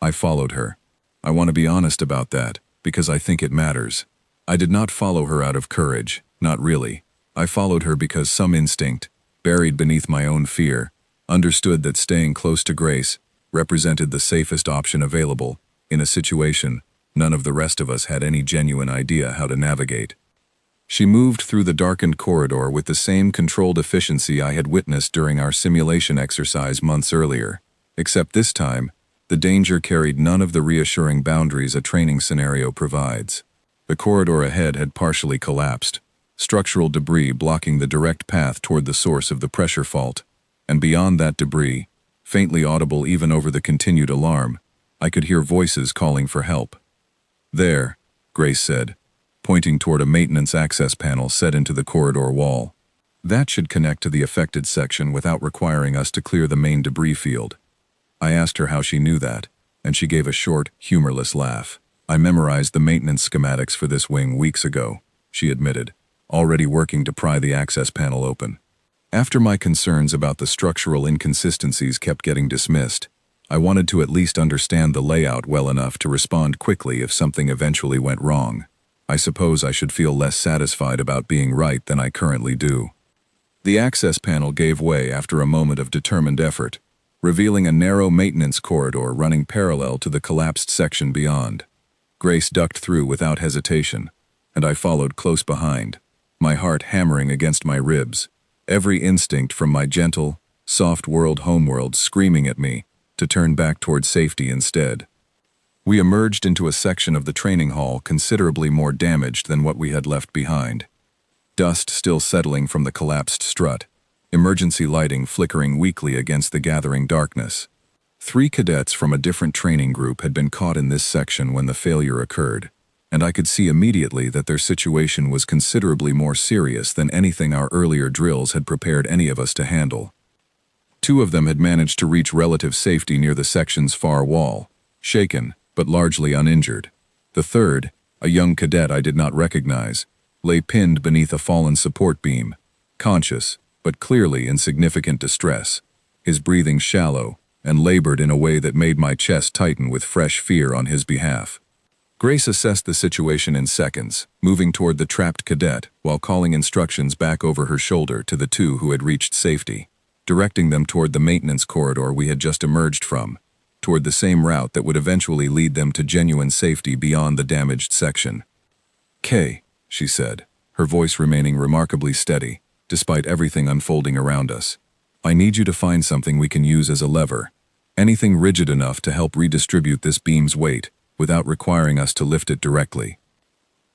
I followed her. I want to be honest about that, because I think it matters. I did not follow her out of courage, not really. I followed her because some instinct, buried beneath my own fear, understood that staying close to Grace represented the safest option available in a situation none of the rest of us had any genuine idea how to navigate. She moved through the darkened corridor with the same controlled efficiency I had witnessed during our simulation exercise months earlier, except this time, the danger carried none of the reassuring boundaries a training scenario provides. The corridor ahead had partially collapsed, structural debris blocking the direct path toward the source of the pressure fault, and beyond that debris, faintly audible even over the continued alarm, I could hear voices calling for help. "There," Grace said, pointing toward a maintenance access panel set into the corridor wall. "That should connect to the affected section without requiring us to clear the main debris field." I asked her how she knew that, and she gave a short, humorless laugh. "I memorized the maintenance schematics for this wing weeks ago," she admitted, already working to pry the access panel open. After my concerns about the structural inconsistencies kept getting dismissed, I wanted to at least understand the layout well enough to respond quickly if something eventually went wrong. I suppose I should feel less satisfied about being right than I currently do. The access panel gave way after a moment of determined effort, revealing a narrow maintenance corridor running parallel to the collapsed section beyond. Grace ducked through without hesitation, and I followed close behind, my heart hammering against my ribs, every instinct from my gentle, soft homeworld screaming at me to turn back toward safety instead. We emerged into a section of the training hall considerably more damaged than what we had left behind. Dust still settling from the collapsed strut, emergency lighting flickering weakly against the gathering darkness. 3 cadets from a different training group had been caught in this section when the failure occurred, and I could see immediately that their situation was considerably more serious than anything our earlier drills had prepared any of us to handle. 2 of them had managed to reach relative safety near the section's far wall, shaken, but largely uninjured. The third, a young cadet I did not recognize, lay pinned beneath a fallen support beam, conscious, but clearly in significant distress, his breathing shallow and labored in a way that made my chest tighten with fresh fear on his behalf. Grace assessed the situation in seconds, moving toward the trapped cadet while calling instructions back over her shoulder to the 2 who had reached safety, directing them toward the maintenance corridor we had just emerged from, toward the same route that would eventually lead them to genuine safety beyond the damaged section. "Kay," she said, her voice remaining remarkably steady, despite everything unfolding around us. "I need you to find something we can use as a lever, anything rigid enough to help redistribute this beam's weight without requiring us to lift it directly."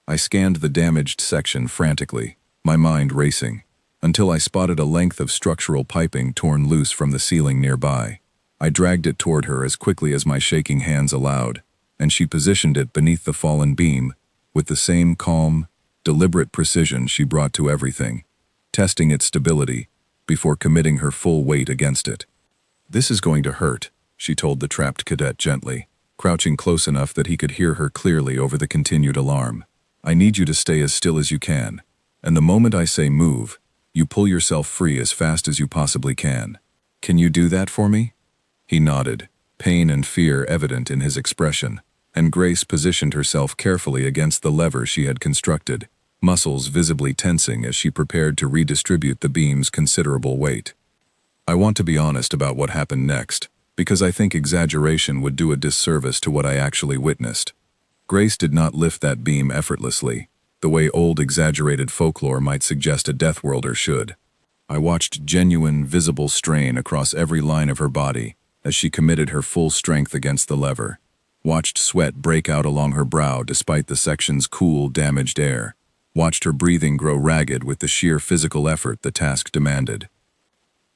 I scanned the damaged section frantically, my mind racing, until I spotted a length of structural piping torn loose from the ceiling nearby. I dragged it toward her as quickly as my shaking hands allowed, and she positioned it beneath the fallen beam with the same calm, deliberate precision she brought to everything, testing its stability before committing her full weight against it. "This is going to hurt," she told the trapped cadet gently, crouching close enough that he could hear her clearly over the continued alarm. "I need you to stay as still as you can, and the moment I say move, you pull yourself free as fast as you possibly can. Can you do that for me?" He nodded, pain and fear evident in his expression, and Grace positioned herself carefully against the lever she had constructed, muscles visibly tensing as she prepared to redistribute the beam's considerable weight. I want to be honest about what happened next, because I think exaggeration would do a disservice to what I actually witnessed. Grace did not lift that beam effortlessly, the way old exaggerated folklore might suggest a Deathworlder should. I watched genuine, visible strain across every line of her body as she committed her full strength against the lever, watched sweat break out along her brow despite the section's cool, damaged air, watched her breathing grow ragged with the sheer physical effort the task demanded.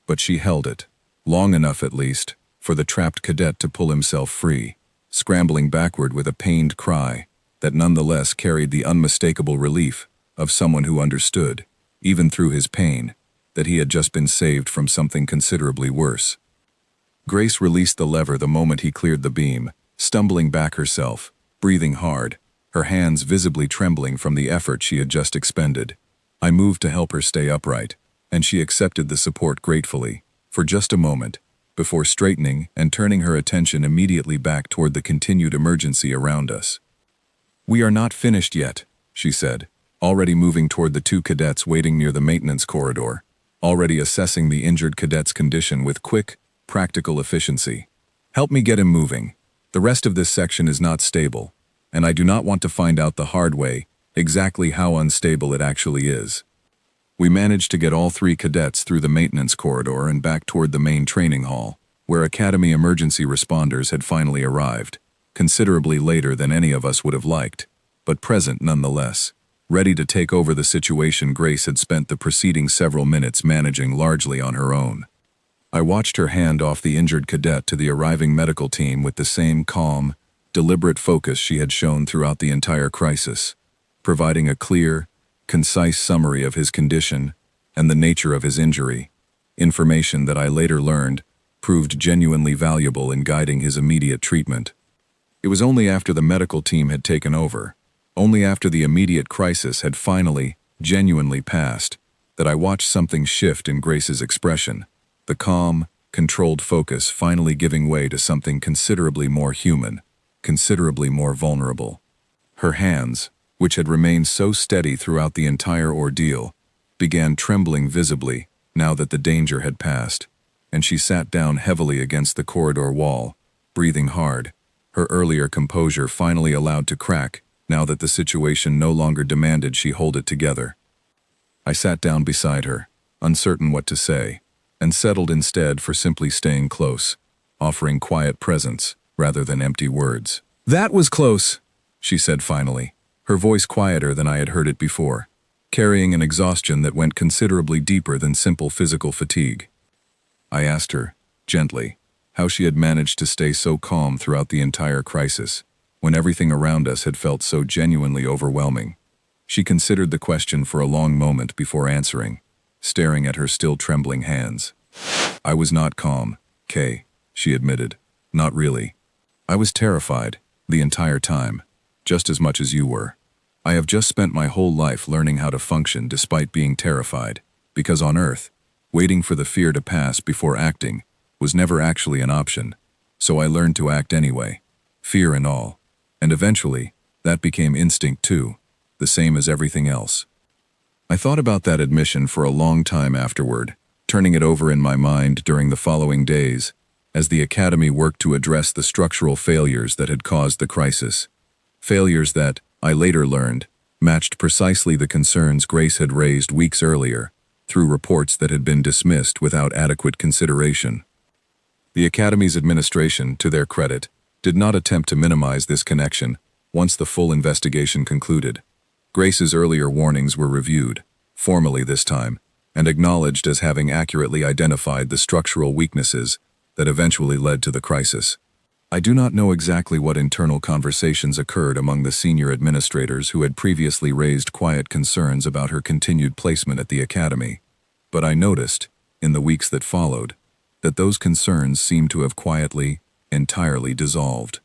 But she held it, long enough at least, for the trapped cadet to pull himself free, scrambling backward with a pained cry that nonetheless carried the unmistakable relief of someone who understood, even through his pain, that he had just been saved from something considerably worse. Grace released the lever the moment he cleared the beam, stumbling back herself, breathing hard, her hands visibly trembling from the effort she had just expended. I moved to help her stay upright, and she accepted the support gratefully, for just a moment, before straightening and turning her attention immediately back toward the continued emergency around us. "We are not finished yet," she said, already moving toward the 2 cadets waiting near the maintenance corridor, already assessing the injured cadet's condition with quick, practical efficiency. "Help me get him moving. The rest of this section is not stable, and I do not want to find out the hard way exactly how unstable it actually is. We managed to get all 3 cadets through the maintenance corridor and back toward the main training hall, where Academy emergency responders had finally arrived, considerably later than any of us would have liked, but present nonetheless. Ready to take over the situation Grace had spent the preceding several minutes managing largely on her own. I watched her hand off the injured cadet to the arriving medical team with the same calm, deliberate focus she had shown throughout the entire crisis, providing a clear, concise summary of his condition and the nature of his injury, information that I later learned proved genuinely valuable in guiding his immediate treatment. It was only after the medical team had taken over, only after the immediate crisis had finally, genuinely passed, that I watched something shift in Grace's expression, the calm, controlled focus finally giving way to something considerably more human, considerably more vulnerable. Her hands, which had remained so steady throughout the entire ordeal, began trembling visibly now that the danger had passed, and she sat down heavily against the corridor wall, breathing hard, her earlier composure finally allowed to crack now that the situation no longer demanded she hold it together. I sat down beside her, uncertain what to say, and settled instead for simply staying close, offering quiet presence rather than empty words. "That was close," she said finally, her voice quieter than I had heard it before, carrying an exhaustion that went considerably deeper than simple physical fatigue. I asked her, gently, how she had managed to stay so calm throughout the entire crisis, when everything around us had felt so genuinely overwhelming. She considered the question for a long moment before answering, staring at her still trembling hands. "I was not calm, Kay," she admitted. "Not really. I was terrified, the entire time, just as much as you were. I have just spent my whole life learning how to function despite being terrified, because on Earth, waiting for the fear to pass before acting was never actually an option, so I learned to act anyway, fear and all. And eventually, that became instinct too, the same as everything else." I thought about that admission for a long time afterward, turning it over in my mind during the following days, as the Academy worked to address the structural failures that had caused the crisis. Failures that, I later learned, matched precisely the concerns Grace had raised weeks earlier, through reports that had been dismissed without adequate consideration. The Academy's administration, to their credit, did not attempt to minimize this connection once the full investigation concluded. Grace's earlier warnings were reviewed, formally this time, and acknowledged as having accurately identified the structural weaknesses that eventually led to the crisis. I do not know exactly what internal conversations occurred among the senior administrators who had previously raised quiet concerns about her continued placement at the Academy, but I noticed, in the weeks that followed, that those concerns seemed to have quietly, entirely dissolved.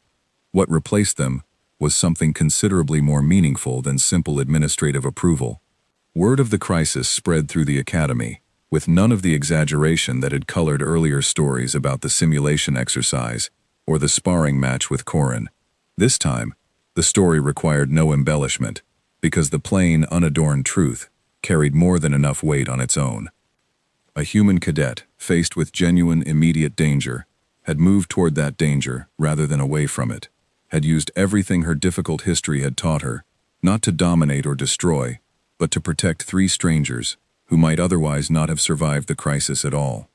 What replaced them was something considerably more meaningful than simple administrative approval. Word of the crisis spread through the Academy, with none of the exaggeration that had colored earlier stories about the simulation exercise or the sparring match with Corin. This time, the story required no embellishment, because the plain, unadorned truth carried more than enough weight on its own. A human cadet, faced with genuine, immediate danger, had moved toward that danger rather than away from it, had used everything her difficult history had taught her, not to dominate or destroy, but to protect 3 strangers who might otherwise not have survived the crisis at all.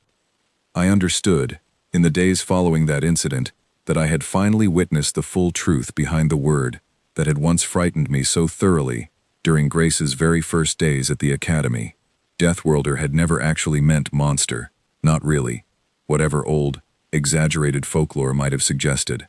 I understood, in the days following that incident, that I had finally witnessed the full truth behind the word that had once frightened me so thoroughly during Grace's very first days at the Academy. Deathworlder had never actually meant monster, not really, whatever old, exaggerated folklore might have suggested.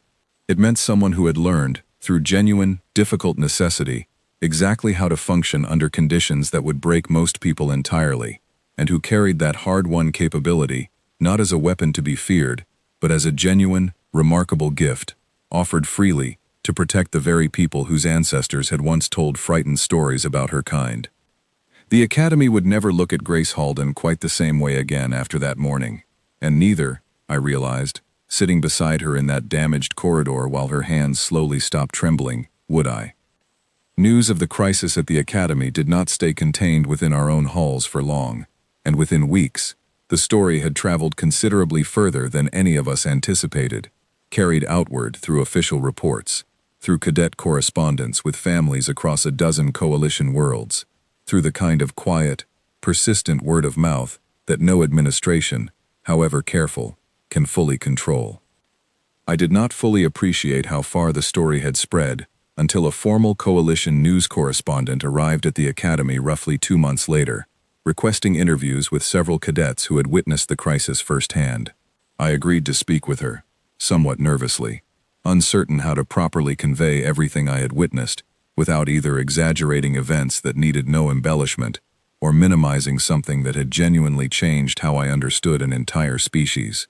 It meant someone who had learned, through genuine, difficult necessity, exactly how to function under conditions that would break most people entirely, and who carried that hard-won capability not as a weapon to be feared, but as a genuine, remarkable gift, offered freely to protect the very people whose ancestors had once told frightened stories about her kind. The Academy would never look at Grace Halden quite the same way again after that morning, and neither, I realized, sitting beside her in that damaged corridor while her hands slowly stopped trembling, would I. News of the crisis at the Academy did not stay contained within our own halls for long, and within weeks, the story had traveled considerably further than any of us anticipated, carried outward through official reports, through cadet correspondence with families across a dozen coalition worlds, through the kind of quiet, persistent word of mouth that no administration, however careful, can fully control. I did not fully appreciate how far the story had spread until a formal coalition news correspondent arrived at the academy roughly 2 months later, requesting interviews with several cadets who had witnessed the crisis firsthand. I agreed to speak with her, somewhat nervously, uncertain how to properly convey everything I had witnessed without either exaggerating events that needed no embellishment or minimizing something that had genuinely changed how I understood an entire species.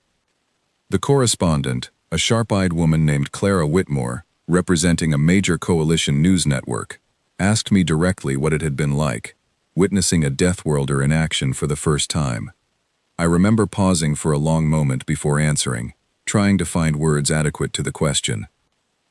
The correspondent, a sharp-eyed woman named Clara Whitmore, representing a major coalition news network, asked me directly what it had been like, witnessing a Deathworlder in action for the first time. I remember pausing for a long moment before answering, trying to find words adequate to the question.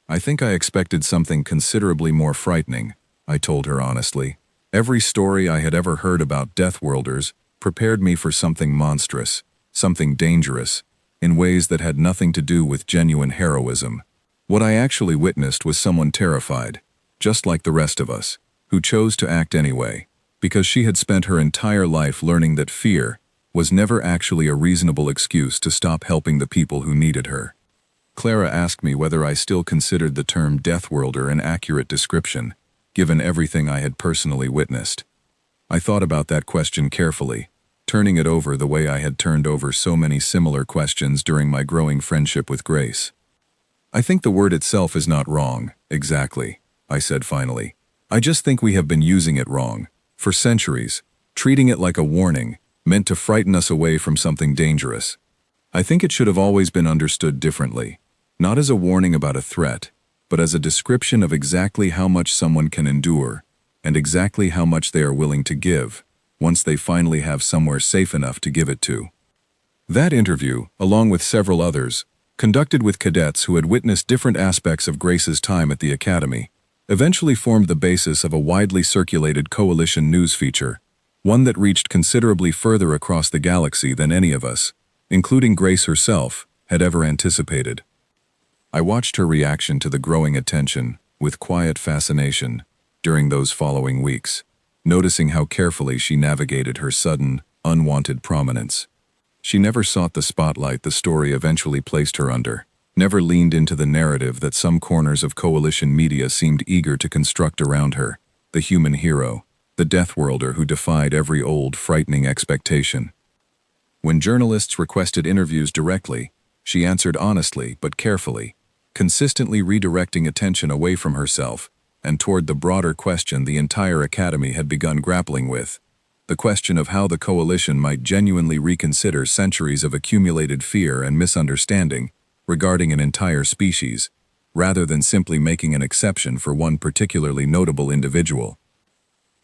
I think I expected something considerably more frightening, I told her honestly. Every story I had ever heard about Deathworlders prepared me for something monstrous, something dangerous, in ways that had nothing to do with genuine heroism. What I actually witnessed was someone terrified, just like the rest of us, who chose to act anyway, because she had spent her entire life learning that fear was never actually a reasonable excuse to stop helping the people who needed her. Clara asked me whether I still considered the term Deathworlder an accurate description, given everything I had personally witnessed. I thought about that question carefully, turning it over the way I had turned over so many similar questions during my growing friendship with Grace. I think the word itself is not wrong, exactly, I said finally. I just think we have been using it wrong, for centuries, treating it like a warning, meant to frighten us away from something dangerous. I think it should have always been understood differently, not as a warning about a threat, but as a description of exactly how much someone can endure, and exactly how much they are willing to give, once they finally have somewhere safe enough to give it to. That interview, along with several others, conducted with cadets who had witnessed different aspects of Grace's time at the academy, eventually formed the basis of a widely circulated coalition news feature, one that reached considerably further across the galaxy than any of us, including Grace herself, had ever anticipated. I watched her reaction to the growing attention with quiet fascination during those following weeks, noticing how carefully she navigated her sudden, unwanted prominence. She never sought the spotlight the story eventually placed her under, never leaned into the narrative that some corners of coalition media seemed eager to construct around her, the human hero, the Deathworlder who defied every old, frightening expectation. When journalists requested interviews directly, she answered honestly but carefully, consistently redirecting attention away from herself and toward the broader question the entire academy had begun grappling with, the question of how the coalition might genuinely reconsider centuries of accumulated fear and misunderstanding regarding an entire species, rather than simply making an exception for one particularly notable individual.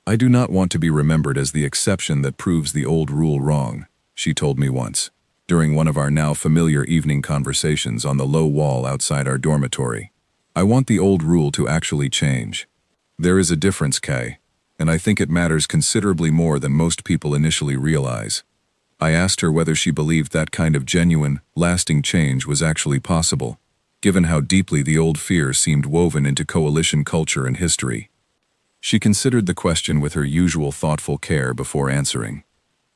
I do not want to be remembered as the exception that proves the old rule wrong, she told me once, during one of our now familiar evening conversations on the low wall outside our dormitory. I want the old rule to actually change. There is a difference, Kay, and I think it matters considerably more than most people initially realize. I asked her whether she believed that kind of genuine, lasting change was actually possible, given how deeply the old fear seemed woven into coalition culture and history. She considered the question with her usual thoughtful care before answering.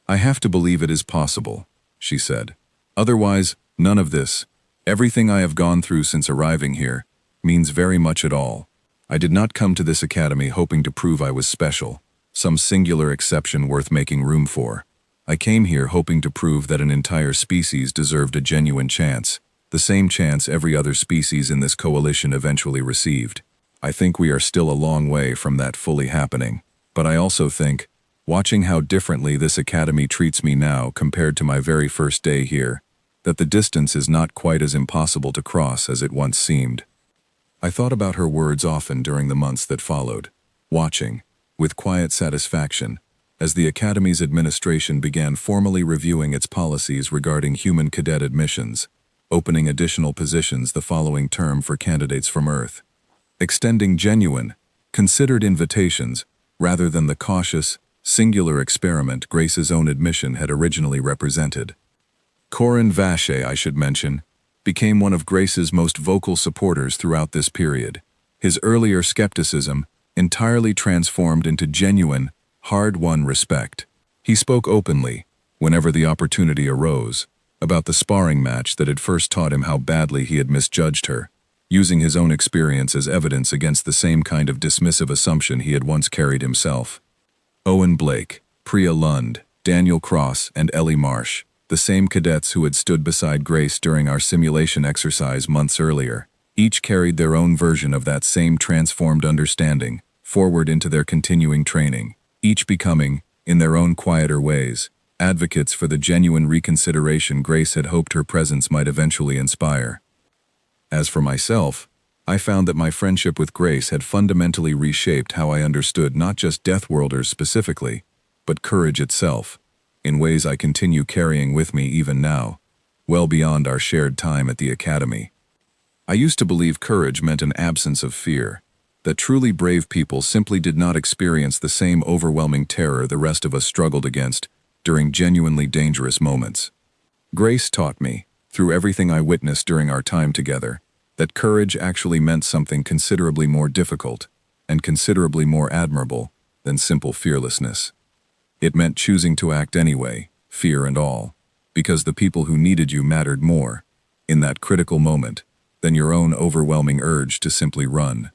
I have to believe it is possible, she said. Otherwise, none of this, everything I have gone through since arriving here, means very much at all. I did not come to this academy hoping to prove I was special, some singular exception worth making room for. I came here hoping to prove that an entire species deserved a genuine chance, the same chance every other species in this coalition eventually received. I think we are still a long way from that fully happening, but I also think, watching how differently this academy treats me now compared to my very first day here, that the distance is not quite as impossible to cross as it once seemed. I thought about her words often during the months that followed, watching, with quiet satisfaction, as the academy's administration began formally reviewing its policies regarding human cadet admissions, opening additional positions the following term for candidates from Earth, extending genuine, considered invitations rather than the cautious, singular experiment Grace's own admission had originally represented. Corinne Vacher, I should mention, became one of Grace's most vocal supporters throughout this period, his earlier skepticism entirely transformed into genuine, hard-won respect. He spoke openly, whenever the opportunity arose, about the sparring match that had first taught him how badly he had misjudged her, using his own experience as evidence against the same kind of dismissive assumption he had once carried himself. Owen Blake, Priya Lund, Daniel Cross, and Ellie Marsh, the same cadets who had stood beside Grace during our simulation exercise months earlier, each carried their own version of that same transformed understanding forward into their continuing training, each becoming, in their own quieter ways, advocates for the genuine reconsideration Grace had hoped her presence might eventually inspire. As for myself, I found that my friendship with Grace had fundamentally reshaped how I understood not just Deathworlders specifically, but courage itself, in ways I continue carrying with me even now, well beyond our shared time at the Academy. I used to believe courage meant an absence of fear, that truly brave people simply did not experience the same overwhelming terror the rest of us struggled against during genuinely dangerous moments. Grace taught me, through everything I witnessed during our time together, that courage actually meant something considerably more difficult and considerably more admirable than simple fearlessness. It meant choosing to act anyway, fear and all, because the people who needed you mattered more, in that critical moment, than your own overwhelming urge to simply run.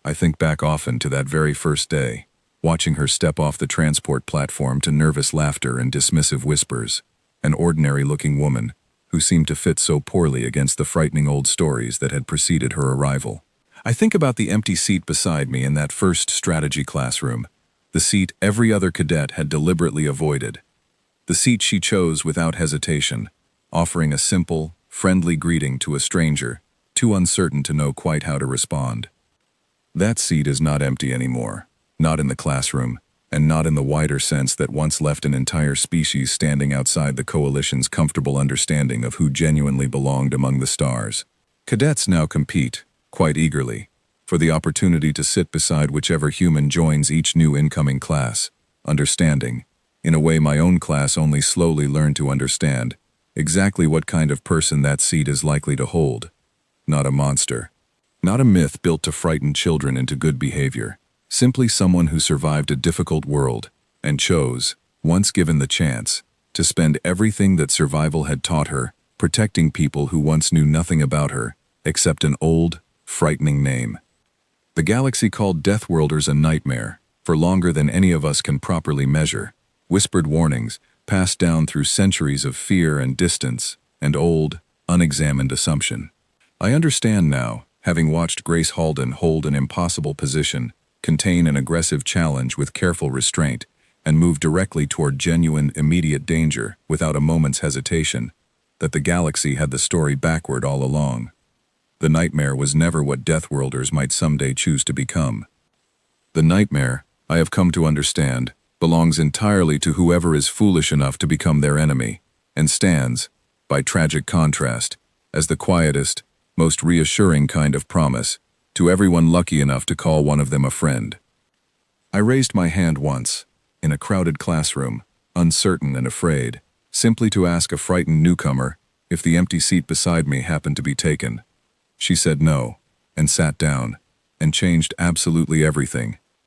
I think back often to that very first day, watching her step off the transport platform to nervous laughter and dismissive whispers, an ordinary-looking woman who seemed to fit so poorly against the frightening old stories that had preceded her arrival. I think about the empty seat beside me in that first strategy classroom, the seat every other cadet had deliberately avoided, the seat she chose without hesitation, offering a simple, friendly greeting to a stranger, too uncertain to know quite how to respond. That seat is not empty anymore, not in the classroom, and not in the wider sense that once left an entire species standing outside the Coalition's comfortable understanding of who genuinely belonged among the stars. Cadets now compete, quite eagerly, for the opportunity to sit beside whichever human joins each new incoming class, understanding, in a way my own class only slowly learned to understand, exactly what kind of person that seat is likely to hold. Not a monster. Not a myth built to frighten children into good behavior. Simply someone who survived a difficult world and chose, once given the chance, to spend everything that survival had taught her, protecting people who once knew nothing about her, except an old, frightening name. The galaxy called Deathworlders a nightmare, for longer than any of us can properly measure, whispered warnings, passed down through centuries of fear and distance, and old, unexamined assumption. I understand now, having watched Grace Halden hold an impossible position, contain an aggressive challenge with careful restraint, and move directly toward genuine, immediate danger without a moment's hesitation, that the galaxy had the story backward all along. The nightmare was never what Deathworlders might someday choose to become. The nightmare, I have come to understand, belongs entirely to whoever is foolish enough to become their enemy, and stands, by tragic contrast, as the quietest, most reassuring kind of promise to everyone lucky enough to call one of them a friend. I raised my hand once, in a crowded classroom, uncertain and afraid, simply to ask a frightened newcomer if the empty seat beside me happened to be taken. She said no, and sat down, and changed absolutely everything,